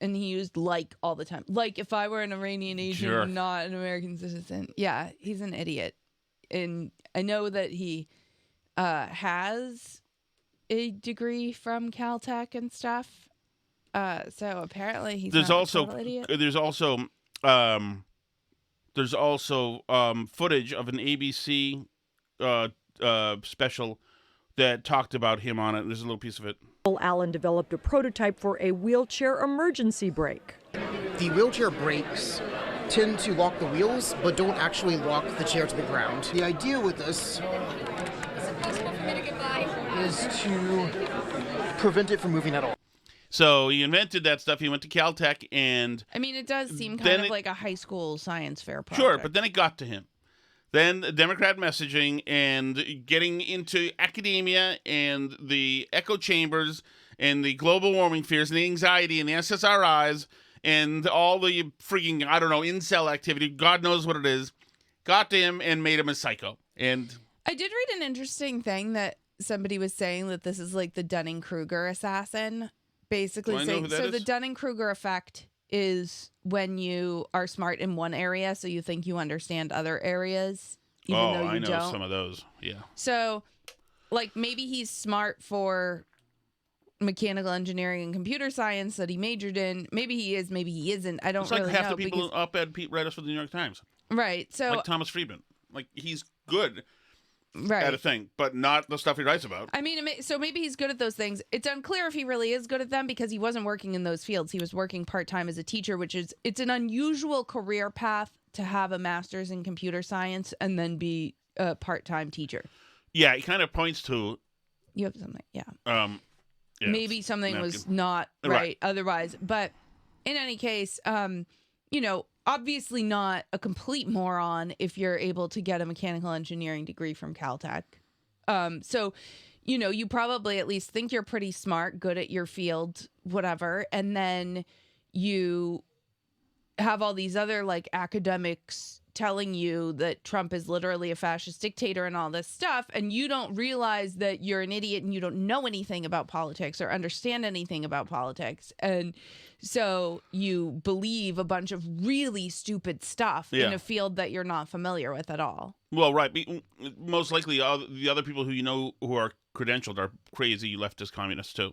[SPEAKER 3] And he used all the time. If I were an Iranian agent, not an American citizen. Yeah, he's an idiot. And I know that he has a degree from Caltech and stuff. So apparently he's not a total idiot.
[SPEAKER 1] There's also footage of an ABC special that talked about him on it. There's a little piece of it.
[SPEAKER 11] Allen developed a prototype for a wheelchair emergency brake.
[SPEAKER 12] The wheelchair brakes tend to lock the wheels, but don't actually lock the chair to the ground. The idea with this is to prevent it from moving at all.
[SPEAKER 1] So he invented that stuff. He went to Caltech, and
[SPEAKER 3] it does seem kind of like a high school science fair project.
[SPEAKER 1] Sure, but then it got to him. Then Democrat messaging and getting into academia and the echo chambers and the global warming fears and the anxiety and the SSRIs and all the freaking, I don't know, incel activity, God knows what it is, got to him and made him a psycho. And
[SPEAKER 3] I did read an interesting thing that somebody was saying that this is like the Dunning-Kruger assassin, basically saying. So the Dunning-Kruger effect is when you are smart in one area, so you think you understand other areas, even though you don't. I know
[SPEAKER 1] some of those. Yeah.
[SPEAKER 3] So, like, maybe he's smart for mechanical engineering and computer science that he majored in. Maybe he is, maybe he isn't. I don't really know.
[SPEAKER 1] It's like half the people up-ed Pete read us for the New York Times.
[SPEAKER 3] Right. So
[SPEAKER 1] like Thomas Friedman. Like, he's good.
[SPEAKER 3] Right.
[SPEAKER 1] At a thing, but not the stuff he writes about.
[SPEAKER 3] I mean, so maybe he's good at those things. It's unclear if he really is good at them because he wasn't working in those fields. He was working part-time as a teacher, it's an unusual career path to have a master's in computer science and then be a part-time teacher.
[SPEAKER 1] Yeah, it kind of points to...
[SPEAKER 3] You have something, yeah.
[SPEAKER 1] Yeah,
[SPEAKER 3] maybe something was not right otherwise. But in any case, obviously not a complete moron if you're able to get a mechanical engineering degree from Caltech. So, you probably at least think you're pretty smart, good at your field, whatever. And then you have all these other like academics telling you that Trump is literally a fascist dictator and all this stuff. And you don't realize that you're an idiot and you don't know anything about politics or understand anything about politics. And so you believe a bunch of really stupid stuff in a field that you're not familiar with at all.
[SPEAKER 1] Well, right. Most likely the other people who who are credentialed are crazy leftist communists too.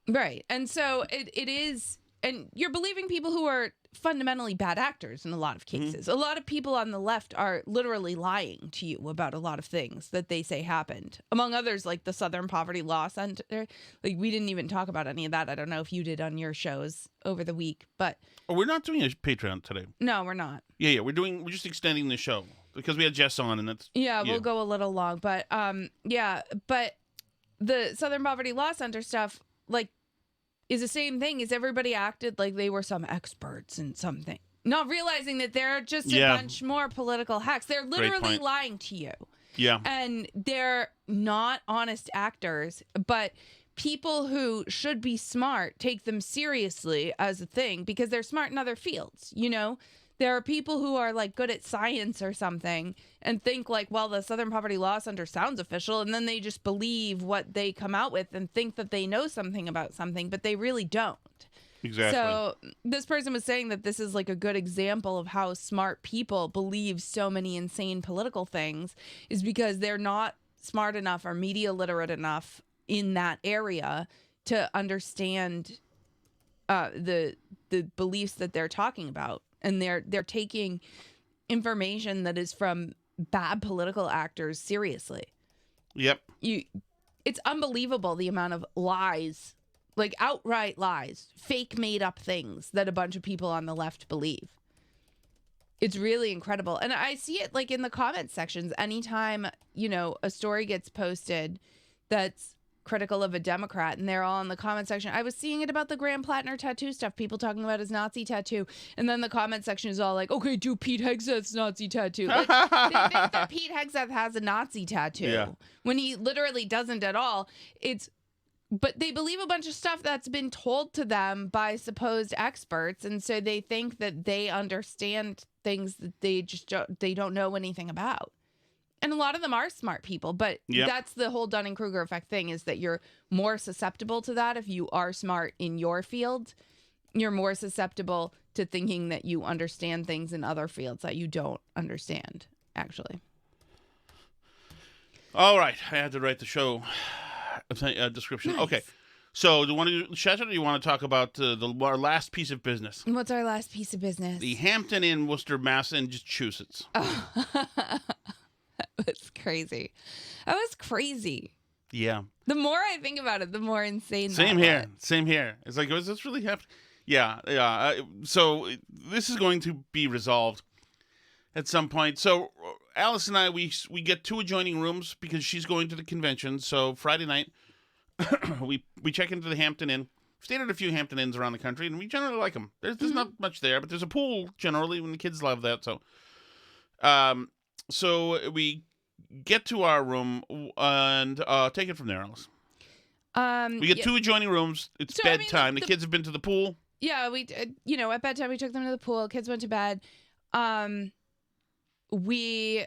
[SPEAKER 3] Right. And so it is, and you're believing people who are fundamentally bad actors in a lot of cases. A lot of people on the left are literally lying to you about a lot of things that they say happened. Among others, like the Southern Poverty Law Center. Like, we didn't even talk about any of that. I don't know if you did on your shows over the week, but...
[SPEAKER 1] Oh, we're not doing a Patreon today.
[SPEAKER 3] No, we're not.
[SPEAKER 1] Yeah, we're just extending the show because we had Jess on and that's...
[SPEAKER 3] Yeah, we'll go a little long, but but the Southern Poverty Law Center stuff, like, is the same thing as everybody acted like they were some experts in something, not realizing that they're just a bunch more political hacks. They're literally lying to you.
[SPEAKER 1] Yeah.
[SPEAKER 3] And they're not honest actors, but people who should be smart take them seriously as a thing because they're smart in other fields, There are people who are like good at science or something and think like, well, the Southern Poverty Law Center sounds official. And then they just believe what they come out with and think that they know something about something, but they really don't.
[SPEAKER 1] Exactly.
[SPEAKER 3] So this person was saying that this is like a good example of how smart people believe so many insane political things is because they're not smart enough or media literate enough in that area to understand the beliefs that they're talking about. And they're taking information that is from bad political actors seriously.
[SPEAKER 1] Yep.
[SPEAKER 3] It's unbelievable the amount of lies, like outright lies, fake made up things that a bunch of people on the left believe. It's really incredible. And I see it like in the comment sections. Anytime, a story gets posted that's critical of a Democrat and they're all in the comment section. I was seeing it about the Graham Plattner tattoo stuff, people talking about his Nazi tattoo, and then the comment section is all like, okay, do Pete Hegseth's Nazi tattoo. Like, they think that Pete Hegseth has a Nazi tattoo when he literally doesn't at all. But they believe a bunch of stuff that's been told to them by supposed experts, and so they think that they understand things that they don't know anything about. And a lot of them are smart people, but that's the whole Dunning-Kruger effect thing, is that you're more susceptible to that if you are smart in your field. You're more susceptible to thinking that you understand things in other fields that you don't understand, actually.
[SPEAKER 1] All right. I had to write the show description.
[SPEAKER 3] Nice.
[SPEAKER 1] Okay. So do you want to do Shattuck, or do you want to talk about our last piece of business?
[SPEAKER 3] What's our last piece of business?
[SPEAKER 1] The Hampton Inn Worcester, Massachusetts.
[SPEAKER 3] Oh. That was crazy. That was crazy.
[SPEAKER 1] Yeah.
[SPEAKER 3] The more I think about it, the more insane
[SPEAKER 1] Same here. Same here. It's like, is this really happening? Yeah. So this is going to be resolved at some point. So Alice and I, we get 2 adjoining rooms because she's going to the convention. So Friday night, we check into the Hampton Inn. We've stayed at a few Hampton Inns around the country, and we generally like them. There's not much there, but there's a pool generally, when the kids love that. So we get to our room and take it from there, Alice. We get 2 adjoining rooms. It's bedtime. The kids have been to the pool.
[SPEAKER 3] Yeah, we at bedtime we took them to the pool. Kids went to bed. We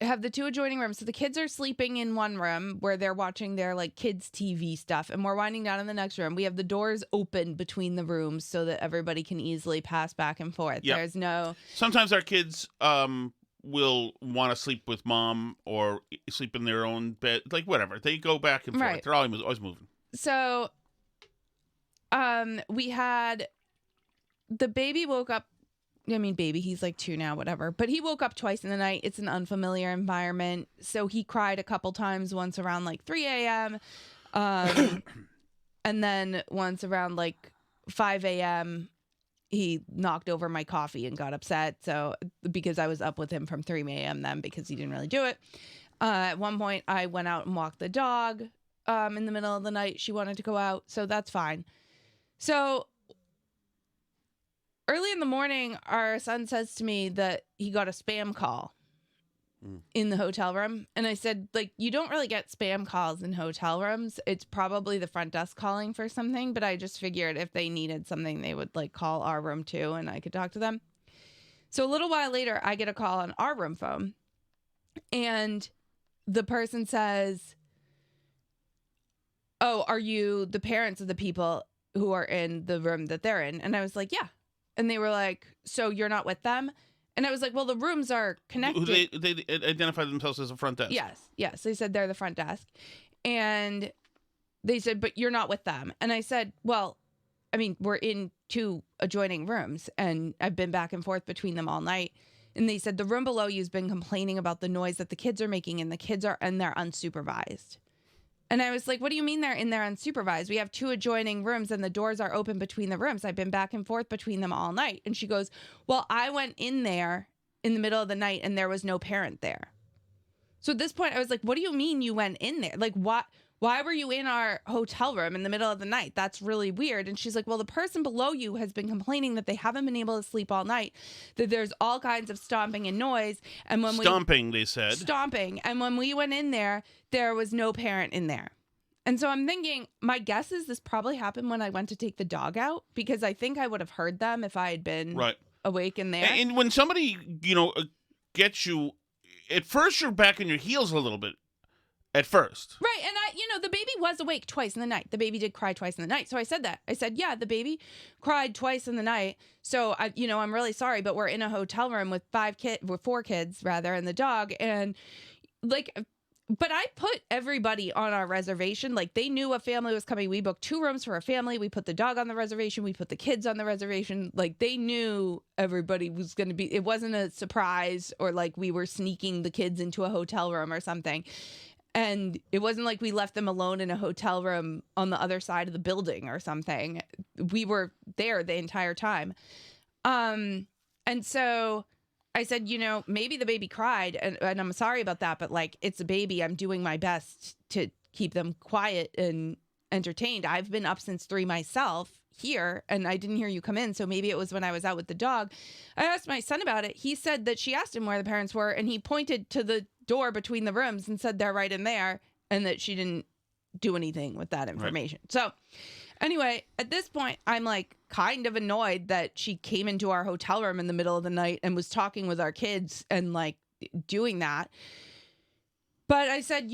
[SPEAKER 3] have the 2 adjoining rooms. So the kids are sleeping in one room where they're watching their like kids TV stuff, and we're winding down in the next room. We have the doors open between the rooms so that everybody can easily pass back and forth.
[SPEAKER 1] Yep.
[SPEAKER 3] There's no.
[SPEAKER 1] Sometimes our kids will want to sleep with mom or sleep in their own bed, like whatever. They go back and forth.
[SPEAKER 3] Right.
[SPEAKER 1] They're always moving.
[SPEAKER 3] So, we had the baby woke up. I mean, baby, he's like 2 now, whatever. But he woke up twice in the night. It's an unfamiliar environment. So he cried a couple times, once around like 3 a.m. And then once around like 5 a.m., he knocked over my coffee and got upset. So because I was up with him from 3 a.m. then because he didn't really do it. At one point, I went out and walked the dog in the middle of the night. She wanted to go out. So that's fine. So early in the morning, our son says to me that he got a spam call in the hotel room. And I said, like, you don't really get spam calls in hotel rooms. It's probably the front desk calling for something. But I just figured if they needed something, they would like call our room too, and I could talk to them. So a little while later, I get a call on our room phone. And the person says, oh, are you the parents of the people who are in the room that they're in? And I was like, yeah. And they were like, so you're not with them? And I was like, well, the rooms are connected.
[SPEAKER 1] They identify themselves as a front desk.
[SPEAKER 3] Yes. They said they're the front desk. And they said, but you're not with them. And I said, well, I mean, we're in 2 adjoining rooms and I've been back and forth between them all night. And they said, the room below you has been complaining about the noise that the kids are making, and the kids are in there unsupervised. And I was like, what do you mean they're in there unsupervised? We have 2 adjoining rooms and the doors are open between the rooms. I've been back and forth between them all night. And she goes, well, I went in there in the middle of the night and there was no parent there. So at this point, I was like, what do you mean you went in there? Like, why were you in our hotel room in the middle of the night? That's really weird. And she's like, well, the person below you has been complaining that they haven't been able to sleep all night, that there's all kinds of stomping and noise. And when
[SPEAKER 1] they said.
[SPEAKER 3] Stomping. And when we went in there was no parent in there. And so I'm thinking, my guess is this probably happened when I went to take the dog out, because I think I would have heard them if I had been awake in there.
[SPEAKER 1] And when somebody, gets you, at first you're back on your heels a little bit. At first.
[SPEAKER 3] Right. And the baby was awake twice in the night. The baby did cry twice in the night. So I said that. I said, yeah, the baby cried twice in the night. So, I'm really sorry, but we're in a hotel room with 4 kids rather, and the dog. And but I put everybody on our reservation. Like, they knew a family was coming. We booked 2 rooms for a family. We put the dog on the reservation. We put the kids on the reservation. Like, they knew everybody was going to be, it wasn't a surprise or like we were sneaking the kids into a hotel room or something. And it wasn't like we left them alone in a hotel room on the other side of the building or something. We were there the entire time. And so I said, maybe the baby cried and I'm sorry about that, but like, it's a baby. I'm doing my best to keep them quiet and entertained. I've been up since 3 myself here and I didn't hear you come in. So maybe it was when I was out with the dog. I asked my son about it. He said that she asked him where the parents were and he pointed to the door between the rooms and said they're right in there, and that she didn't do anything with that information. Right. So anyway, at this point, I'm like kind of annoyed that she came into our hotel room in the middle of the night and was talking with our kids and like doing that. But I said,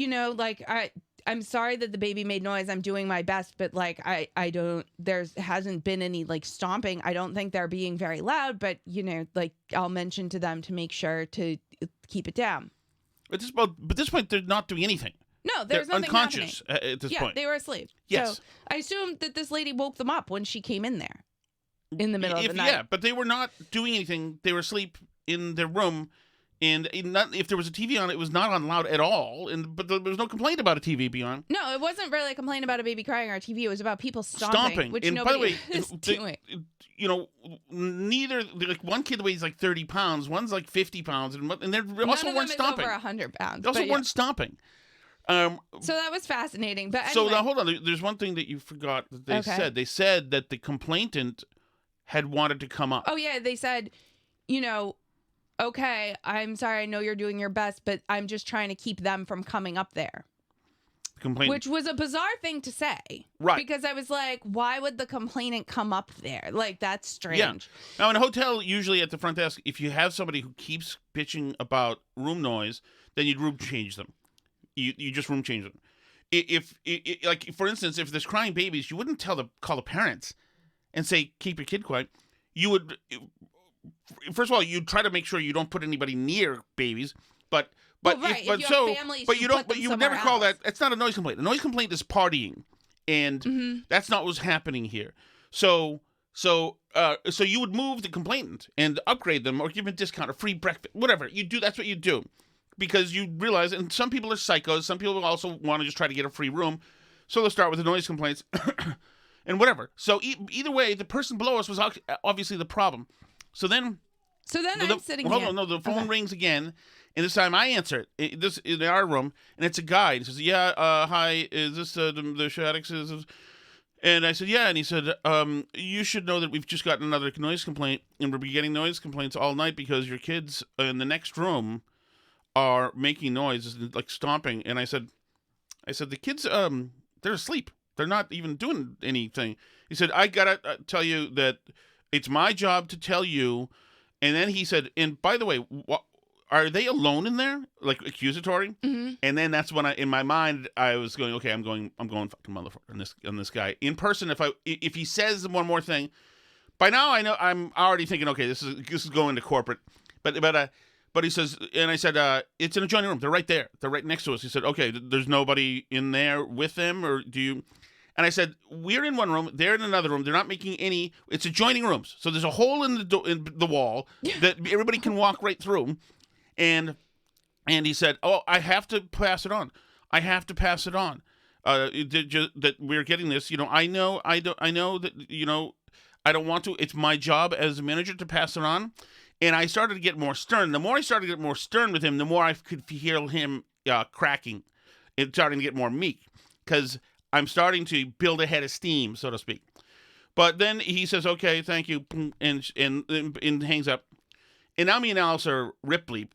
[SPEAKER 3] I'm sorry that the baby made noise. I'm doing my best, but like, there hasn't been any like stomping. I don't think they're being very loud, but I'll mention to them to make sure to keep it down.
[SPEAKER 1] At this point, they're not doing anything.
[SPEAKER 3] No, there's
[SPEAKER 1] they're
[SPEAKER 3] nothing
[SPEAKER 1] unconscious
[SPEAKER 3] happening.
[SPEAKER 1] At this
[SPEAKER 3] Yeah,
[SPEAKER 1] point.
[SPEAKER 3] they were asleep.
[SPEAKER 1] Yes.
[SPEAKER 3] So I assumed that this lady woke them up when she came in there in the middle of the night.
[SPEAKER 1] Yeah, but they were not doing anything. They were asleep in their room. And if there was a TV on, it was not on loud at all. But there was no complaint about a TV being on.
[SPEAKER 3] No, it wasn't really a complaint about a baby crying or a TV. It was about people stomping. Which
[SPEAKER 1] and
[SPEAKER 3] nobody
[SPEAKER 1] by the way,
[SPEAKER 3] is doing.
[SPEAKER 1] Neither, like one kid weighs like 30 pounds, one's like 50 pounds, and they also weren't stomping.
[SPEAKER 3] Over 100 pounds.
[SPEAKER 1] They also weren't stomping.
[SPEAKER 3] So that was fascinating. But anyway.
[SPEAKER 1] So now hold on. There's one thing that you forgot that they said. They said that the complainant had wanted to come up.
[SPEAKER 3] Oh yeah, they said, okay, I'm sorry, I know you're doing your best, but I'm just trying to keep them from coming up there.
[SPEAKER 1] complainant.
[SPEAKER 3] Which was a bizarre thing to say.
[SPEAKER 1] Right.
[SPEAKER 3] Because I was like, why would the complainant come up there? Like, that's strange.
[SPEAKER 1] Yeah. Now, in a hotel, usually at the front desk, if you have somebody who keeps bitching about room noise, then you'd room change them. You just room change them. Like, for instance, if there's crying babies, you wouldn't call the parents and say, keep your kid quiet. You would, first of all, you'd try to make sure you don't put anybody near babies, but you would never call that. It's not a noise complaint. A noise complaint is partying, and that's not what's happening here. So you would move the complainant and upgrade them, or give them a discount, or free breakfast, whatever you do. That's what you do, because you realize, and some people are psychos. Some people also want to just try to get a free room, so they'll start with the noise complaints, and whatever. So either way, the person below us was obviously the problem. So then I'm sitting here. Hold on, the phone rings again. And this time I answer it. This in our room, and it's a guy. He says, "Yeah, hi, is this the Shattucks?" And I said, "Yeah." And he said, "You should know that we've just gotten another noise complaint, and we'll be getting noise complaints all night because your kids in the next room are making noise, like stomping." And I said, "The kids, they're asleep. They're not even doing anything." He said, "I gotta tell you that it's my job to tell you." And then he said, "And by the way, are they alone in there?" Like accusatory. Mm-hmm. And then that's when in my mind I was going, okay, I'm going fucking motherfucker on this guy in person. If he says one more thing, by now I know I'm already thinking, okay, this is going to corporate. But he says, and I said, it's in a adjoining room. They're right there. They're right next to us. He said, okay, there's nobody in there with them, or do you? And I said, we're in one room, they're in another room. They're not making any. It's adjoining rooms, so there's a hole in the wall that everybody can walk right through. And he said, "Oh, I have to pass it on. I have to pass it on. That we're getting this. I know that. I don't want to. It's my job as a manager to pass it on." And I started to get more stern. The more I started to get more stern with him, the more I could hear him cracking. It's starting to get more meek, because I'm starting to build a head of steam, so to speak. But then he says, "Okay, thank you," and hangs up. And now me and Alice are Ripley.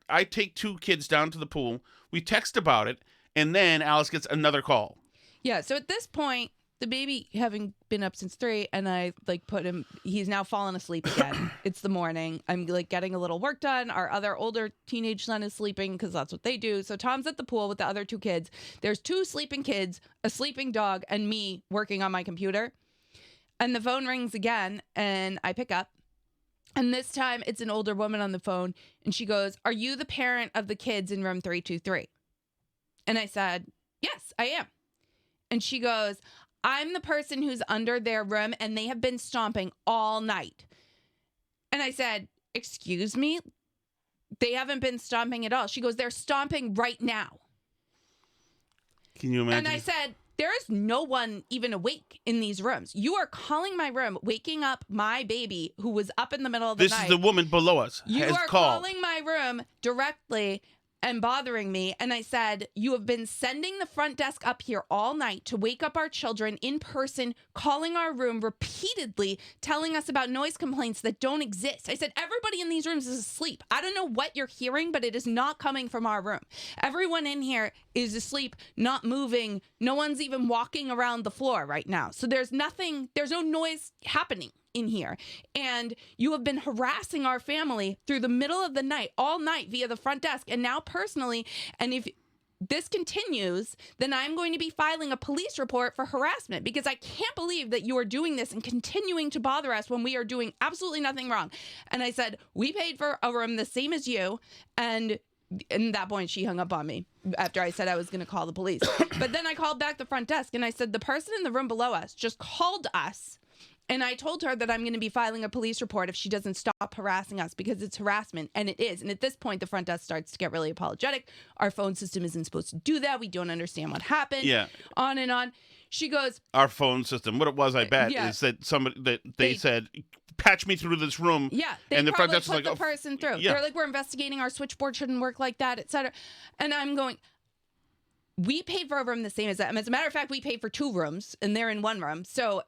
[SPEAKER 1] I take 2 kids down to the pool. We text about it, and then Alice gets another call.
[SPEAKER 3] Yeah, so at this point, the baby having been up since 3, and I put him, he's now fallen asleep again. It's the morning. I'm getting a little work done. Our other older teenage son is sleeping because that's what they do. So Tom's at the pool with the other 2 kids. There's 2 sleeping kids, a sleeping dog, and me working on my computer. And the phone rings again, and I pick up. And this time it's an older woman on the phone, and she goes, "Are you the parent of the kids in room 323? And I said, "Yes, I am." And she goes, "I'm the person who's under their room, and they have been stomping all night." And I said, "Excuse me? They haven't been stomping at all." She goes, "They're stomping right now."
[SPEAKER 1] Can you imagine?
[SPEAKER 3] And I said, "There is no one even awake in these rooms. You are calling my room, waking up my baby who was up in the middle of the night.
[SPEAKER 1] This is the woman below us.
[SPEAKER 3] You are calling my room directly and bothering me." And I said, "You have been sending the front desk up here all night to wake up our children in person, calling our room repeatedly, telling us about noise complaints that don't exist." I said, "Everybody in these rooms is asleep. I don't know what you're hearing, but it is not coming from our room. Everyone in here is asleep, not moving. No one's even walking around the floor right now. So there's no noise happening in here. And you have been harassing our family through the middle of the night, all night via the front desk, and now personally. And if this continues, then I'm going to be filing a police report for harassment, because I can't believe that you are doing this and continuing to bother us when we are doing absolutely nothing wrong." And I said, "We paid for a room the same as you." And at that point, she hung up on me after I said I was going to call the police. But then I called back the front desk, and I said, "The person in the room below us just called us. And I told her that I'm going to be filing a police report if she doesn't stop harassing us, because it's harassment." And it is. And at this point, the front desk starts to get really apologetic. "Our phone system isn't supposed to do that. We don't understand what happened."
[SPEAKER 1] Yeah.
[SPEAKER 3] On and on. She goes,
[SPEAKER 1] "Our phone system," what it was, I bet, is that they said, "Patch me through this room."
[SPEAKER 3] Yeah.
[SPEAKER 1] And the front desk
[SPEAKER 3] put
[SPEAKER 1] was like,
[SPEAKER 3] the person through.
[SPEAKER 1] Yeah.
[SPEAKER 3] They're like, "We're investigating. Our switchboard shouldn't work like that," etc. And I'm going, we paid for a room the same as that. As a matter of fact, we paid for 2 rooms, and they're in 1 room. So,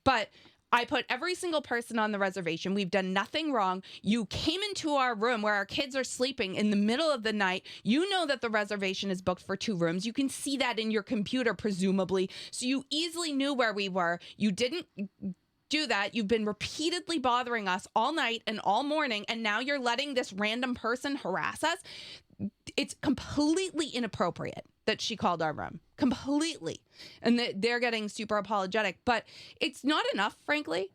[SPEAKER 3] but I put every single person on the reservation. We've done nothing wrong. You came into our room where our kids are sleeping in the middle of the night. You know that the reservation is booked for 2 rooms. You can see that in your computer, presumably. So you easily knew where we were. You didn't do that. You've been repeatedly bothering us all night and all morning, and now you're letting this random person harass us. It's completely inappropriate that she called our room. Completely. And they're getting super apologetic. But it's not enough, frankly.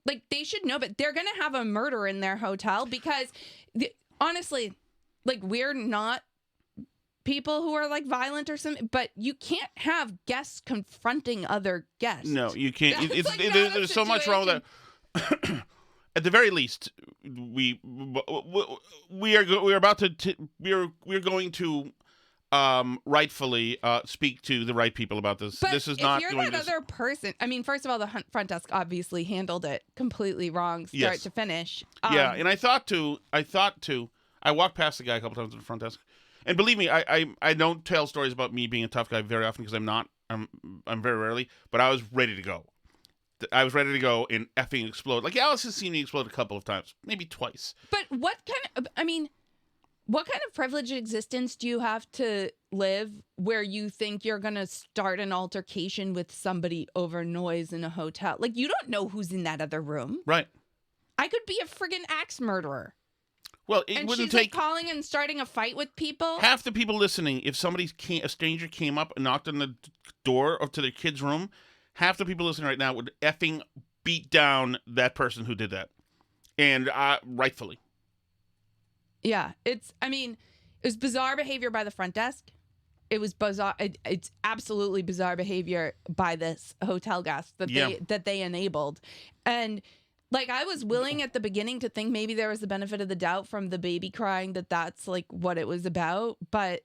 [SPEAKER 3] Like, they should know, but they're going to have a murder in their hotel because, honestly, like, we're not people who are, like, violent or something, but you can't have guests confronting other guests.
[SPEAKER 1] No, you can't.
[SPEAKER 3] Like
[SPEAKER 1] there's so much wrong with that. At the very least, we're going to rightfully speak to the right people about this.
[SPEAKER 3] But
[SPEAKER 1] this is not
[SPEAKER 3] if you're
[SPEAKER 1] going
[SPEAKER 3] that other person, I mean, first of all, the front desk obviously handled it completely wrong, start to finish.
[SPEAKER 1] Yeah, and I walked past the guy a couple times at the front desk, and believe me, I don't tell stories about me being a tough guy very often because I'm not. I'm very rarely, but I was ready to go. I was ready to go and effing explode. Like, Alice has seen me explode a couple of times, maybe twice.
[SPEAKER 3] But what kind of privileged existence do you have to live where you think you're going to start an altercation with somebody over noise in a hotel? Like, you don't know who's in that other room.
[SPEAKER 1] Right.
[SPEAKER 3] I could be a friggin' axe murderer.
[SPEAKER 1] Well, it
[SPEAKER 3] and
[SPEAKER 1] wouldn't
[SPEAKER 3] she's
[SPEAKER 1] take...
[SPEAKER 3] like calling and starting a fight with people.
[SPEAKER 1] Half the people listening, if a stranger came up and knocked on the door to their kid's room, half the people listening right now would effing beat down that person who did that. And rightfully.
[SPEAKER 3] Yeah, it was bizarre behavior by the front desk. It was bizarre. It's absolutely bizarre behavior by this hotel guest that they enabled. And like, I was willing at the beginning to think maybe there was the benefit of the doubt from the baby crying that's like what it was about. But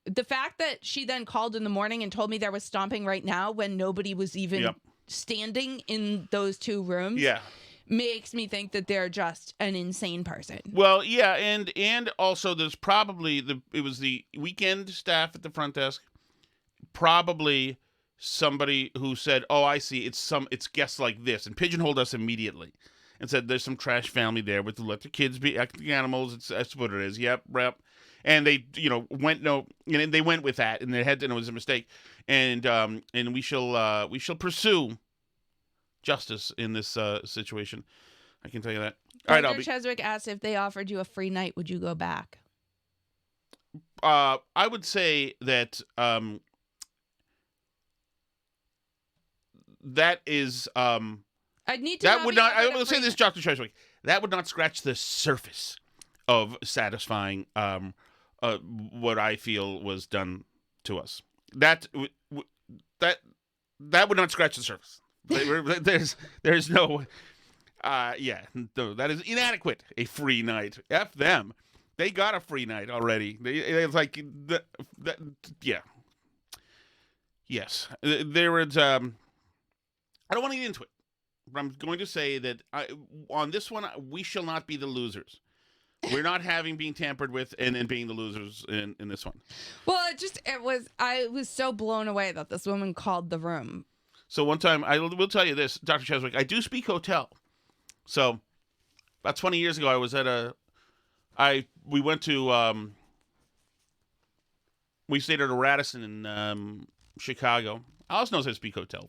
[SPEAKER 3] the fact that she then called in the morning and told me there was stomping right now when nobody was even standing in those 2 rooms. Yeah. Makes me think that they're just an insane person.
[SPEAKER 1] Well, yeah, and also there's probably it was the weekend staff at the front desk, probably somebody who said, "Oh, I see, it's guests like this," and pigeonholed us immediately, and said, "There's some trash family there with let their kids be acting animals. That's what it is." Yep, rep. And they, they went with that, and and it was a mistake, and we shall pursue justice in this situation. I can tell you that. All right,
[SPEAKER 3] Cheswick asked if they offered you a free night, would you go back?
[SPEAKER 1] I would say that that is
[SPEAKER 3] I'd need to.
[SPEAKER 1] That would not. I will say this, Dr. Cheswick. That would not scratch the surface of satisfying what I feel was done to us. That would not scratch the surface. There's no, no, that is inadequate. A free night. F them. They got a free night already. It's like, yeah. Yes. There was, I don't want to get into it, but I'm going to say that on this one, we shall not be the losers. We're not being tampered with and being the losers in this one.
[SPEAKER 3] Well, I was so blown away that this woman called the room.
[SPEAKER 1] So one time, I will tell you this, Dr. Cheswick, I do speak hotel. So about 20 years ago, I was at we went to, we stayed at a Radisson in Chicago. Alice knows I speak hotel.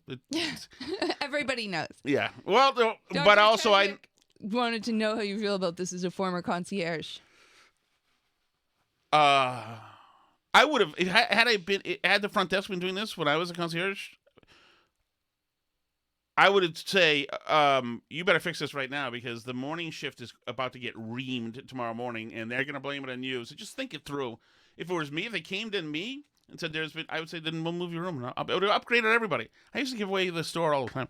[SPEAKER 3] Everybody knows.
[SPEAKER 1] Yeah. Well, but also
[SPEAKER 3] Cheswick wanted to know how you feel about this as a former concierge.
[SPEAKER 1] I would have, had the front desk been doing this when I was a concierge, I would say, you better fix this right now because the morning shift is about to get reamed tomorrow morning, and they're going to blame it on you. So just think it through. If it was me, if they came to me and said I would say, then we'll move your room. I would have upgraded everybody. I used to give away the store all the time.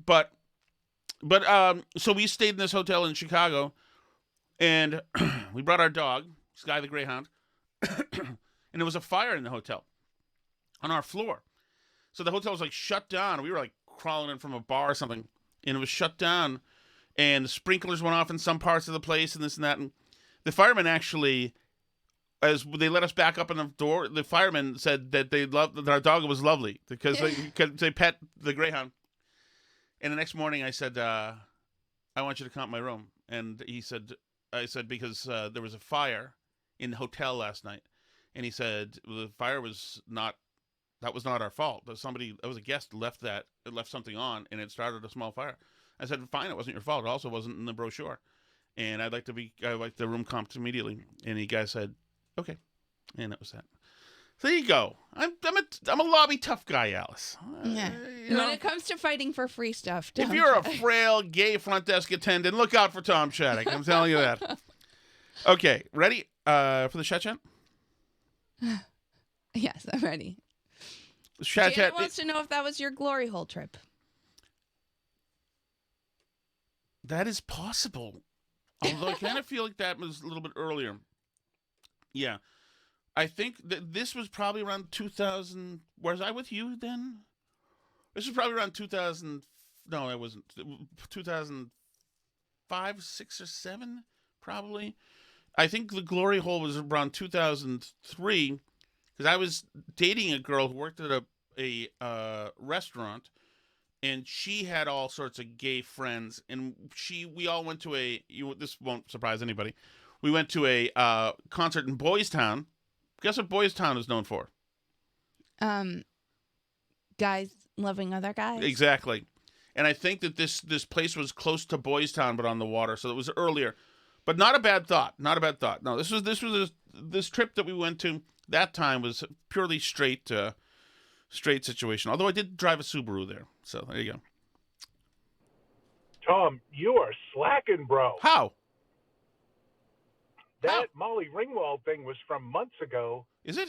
[SPEAKER 1] But so we stayed in this hotel in Chicago, and we brought our dog, Sky the Greyhound, and there was a fire in the hotel on our floor. So the hotel was like shut down. We were like crawling in from a bar or something, and it was shut down, and the sprinklers went off in some parts of the place and this and that. And the firemen actually, as they let us back up in the door, the firemen said that they loved that our dog was lovely because they pet the Greyhound. And the next morning I said, I want you to come up my room. And I said, because there was a fire in the hotel last night. And he said, the fire was not our fault. That was a guest left something on, and it started a small fire. I said, fine, it wasn't your fault. It also wasn't in the brochure. And I'd like the room comped immediately. And the guy said, okay. And that was that. So there you go. I'm a lobby tough guy, Alice.
[SPEAKER 3] Yeah. When it comes to fighting for free stuff,
[SPEAKER 1] if you're a frail gay front desk attendant, look out for Tom Shattuck. I'm telling you that. Okay, ready for the chat?
[SPEAKER 3] Yes, I'm ready.
[SPEAKER 1] Chat.
[SPEAKER 3] Janet wants to know if that was your glory hole trip.
[SPEAKER 1] That is possible. Although I kind of feel like that was a little bit earlier. Yeah. I think that this was probably around 2000. Was I with you then? This was probably around 2000. No, it wasn't. 2005, 6, or 7, probably. I think the glory hole was around 2003, because I was dating a girl who worked at a restaurant, and she had all sorts of gay friends, and we all went to this won't surprise anybody. We went to a concert in Boys Town. Guess what Boys Town is known for?
[SPEAKER 3] Guys loving other guys.
[SPEAKER 1] Exactly. And I think that this place was close to Boys Town, but on the water, so it was earlier. But not a bad thought. Not a bad thought. No, this trip that we went to that time was purely straight situation. Although I did drive a Subaru there, so there you go.
[SPEAKER 13] Tom, you are slacking, bro.
[SPEAKER 1] How?
[SPEAKER 13] That Molly Ringwald thing was from months ago.
[SPEAKER 1] Is it?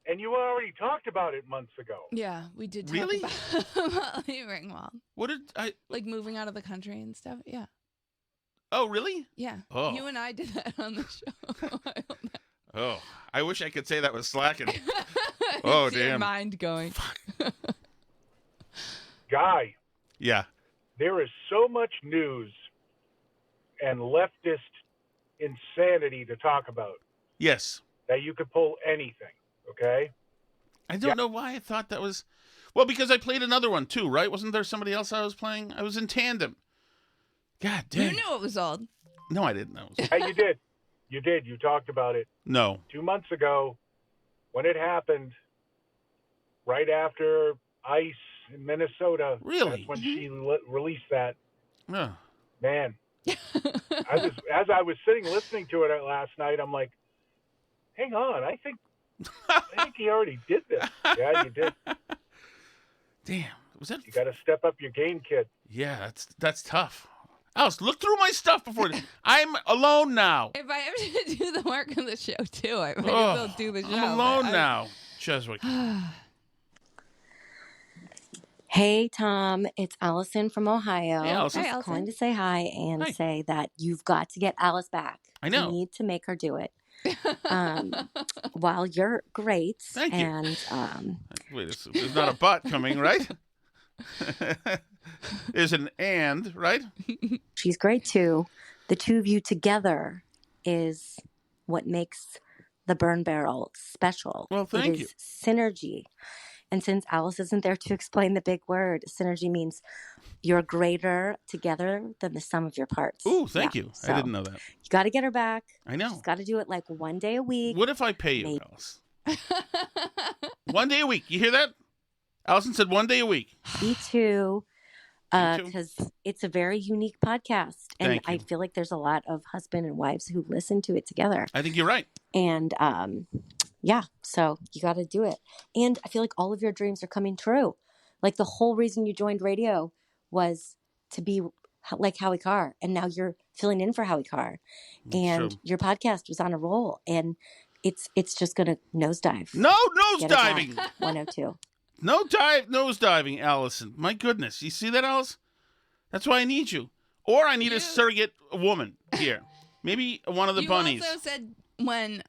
[SPEAKER 13] And you already talked about it months ago.
[SPEAKER 3] Yeah, we did talk
[SPEAKER 1] Really?
[SPEAKER 3] about Molly Ringwald.
[SPEAKER 1] What did I...
[SPEAKER 3] Like moving out of the country and stuff, yeah.
[SPEAKER 1] Oh, really?
[SPEAKER 3] Yeah.
[SPEAKER 1] Oh.
[SPEAKER 3] You and I did that on the show.
[SPEAKER 1] Oh, I wish I could say that was slacking. Oh,
[SPEAKER 3] See your
[SPEAKER 1] damn.
[SPEAKER 3] mind going.
[SPEAKER 13] Guy.
[SPEAKER 1] Yeah.
[SPEAKER 13] There is so much news and leftist insanity to talk about.
[SPEAKER 1] Yes.
[SPEAKER 13] That you could pull anything, okay?
[SPEAKER 1] I don't know why I thought that was... Well, because I played another one, too, right? Wasn't there somebody else I was playing? I was in tandem. God damn.
[SPEAKER 3] You knew it was old.
[SPEAKER 1] No, I didn't know.
[SPEAKER 13] Hey, you did. You did. You talked about it.
[SPEAKER 1] No.
[SPEAKER 13] 2 months ago, when it happened, right after ICE in Minnesota.
[SPEAKER 1] Really?
[SPEAKER 13] That's when she released that.
[SPEAKER 1] Oh.
[SPEAKER 13] Man. As I was sitting listening to it last night, I'm like, hang on, I think he already did this. Yeah, you did.
[SPEAKER 1] Damn. Was that?
[SPEAKER 13] You got to step up your game, kid.
[SPEAKER 1] Yeah, that's tough. Alice, look through my stuff before. I'm alone now.
[SPEAKER 3] If I have to do the work on the show too, I might as well do the show.
[SPEAKER 1] I'm alone now. Cheswick.
[SPEAKER 14] Hey, Tom. It's Allison from Ohio.
[SPEAKER 1] Hey, Allison.
[SPEAKER 14] Just calling to say hi and say that you've got to get Alice back.
[SPEAKER 1] I know.
[SPEAKER 14] You need to make her do it. While you're great.
[SPEAKER 1] Thank you.
[SPEAKER 14] And,
[SPEAKER 1] wait, there's not a but coming, right? There's an and, right?
[SPEAKER 14] She's great too. The two of you together is what makes the Burn Barrel special.
[SPEAKER 1] Well, thank you.
[SPEAKER 14] It is synergy. And since Alice isn't there to explain the big word, synergy means you're greater together than the sum of your parts.
[SPEAKER 1] Ooh, thank you.
[SPEAKER 14] So
[SPEAKER 1] I didn't know that.
[SPEAKER 14] You got to get her back.
[SPEAKER 1] I know.
[SPEAKER 14] She's got to do it like one day a week.
[SPEAKER 1] What if I pay you, Alice? 1 day a week. You hear that? Allison said 1 day a week.
[SPEAKER 14] Me too. Because it's a very unique podcast. And
[SPEAKER 1] Thank you.
[SPEAKER 14] I feel like there's a lot of husband and wives who listen to it together.
[SPEAKER 1] I think you're right.
[SPEAKER 14] And yeah, so you got to do it. And I feel like all of your dreams are coming true. Like the whole reason you joined radio was to be like Howie Carr. And now you're filling in for Howie Carr. And your podcast was on a roll. And it's just going to nosedive.
[SPEAKER 1] No nosediving.
[SPEAKER 14] 102.
[SPEAKER 1] Nosediving, Allison. My goodness. You see that, Alice? That's why I need you. Or I need a surrogate woman here. Maybe one of the bunnies.
[SPEAKER 3] You also said when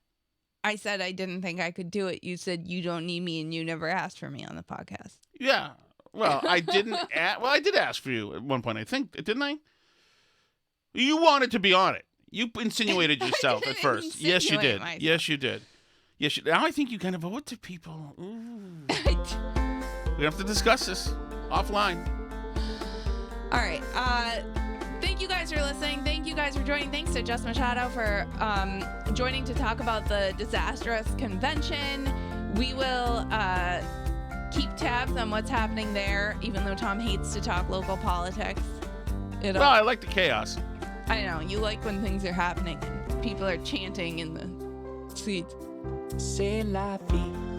[SPEAKER 3] I said I didn't think I could do it, you said you don't need me and you never asked for me on the podcast.
[SPEAKER 1] Yeah. Well, I didn't I did ask for you at one point, I think, didn't I? You wanted to be on it. You insinuated yourself at first. Yes, you did.
[SPEAKER 3] Myself.
[SPEAKER 1] Yes, you did. Yes, now I think you kind of owe it to people. Ooh. We have to discuss this offline.
[SPEAKER 3] All right. Thank you guys for listening. Thank you guys for joining. Thanks to Jess Machado for joining to talk about the disastrous convention. We will keep tabs on what's happening there, even though Tom hates to talk local politics.
[SPEAKER 1] Well, I like the chaos.
[SPEAKER 3] I know. You like when things are happening and people are chanting in the seats.
[SPEAKER 15] C'est la vie.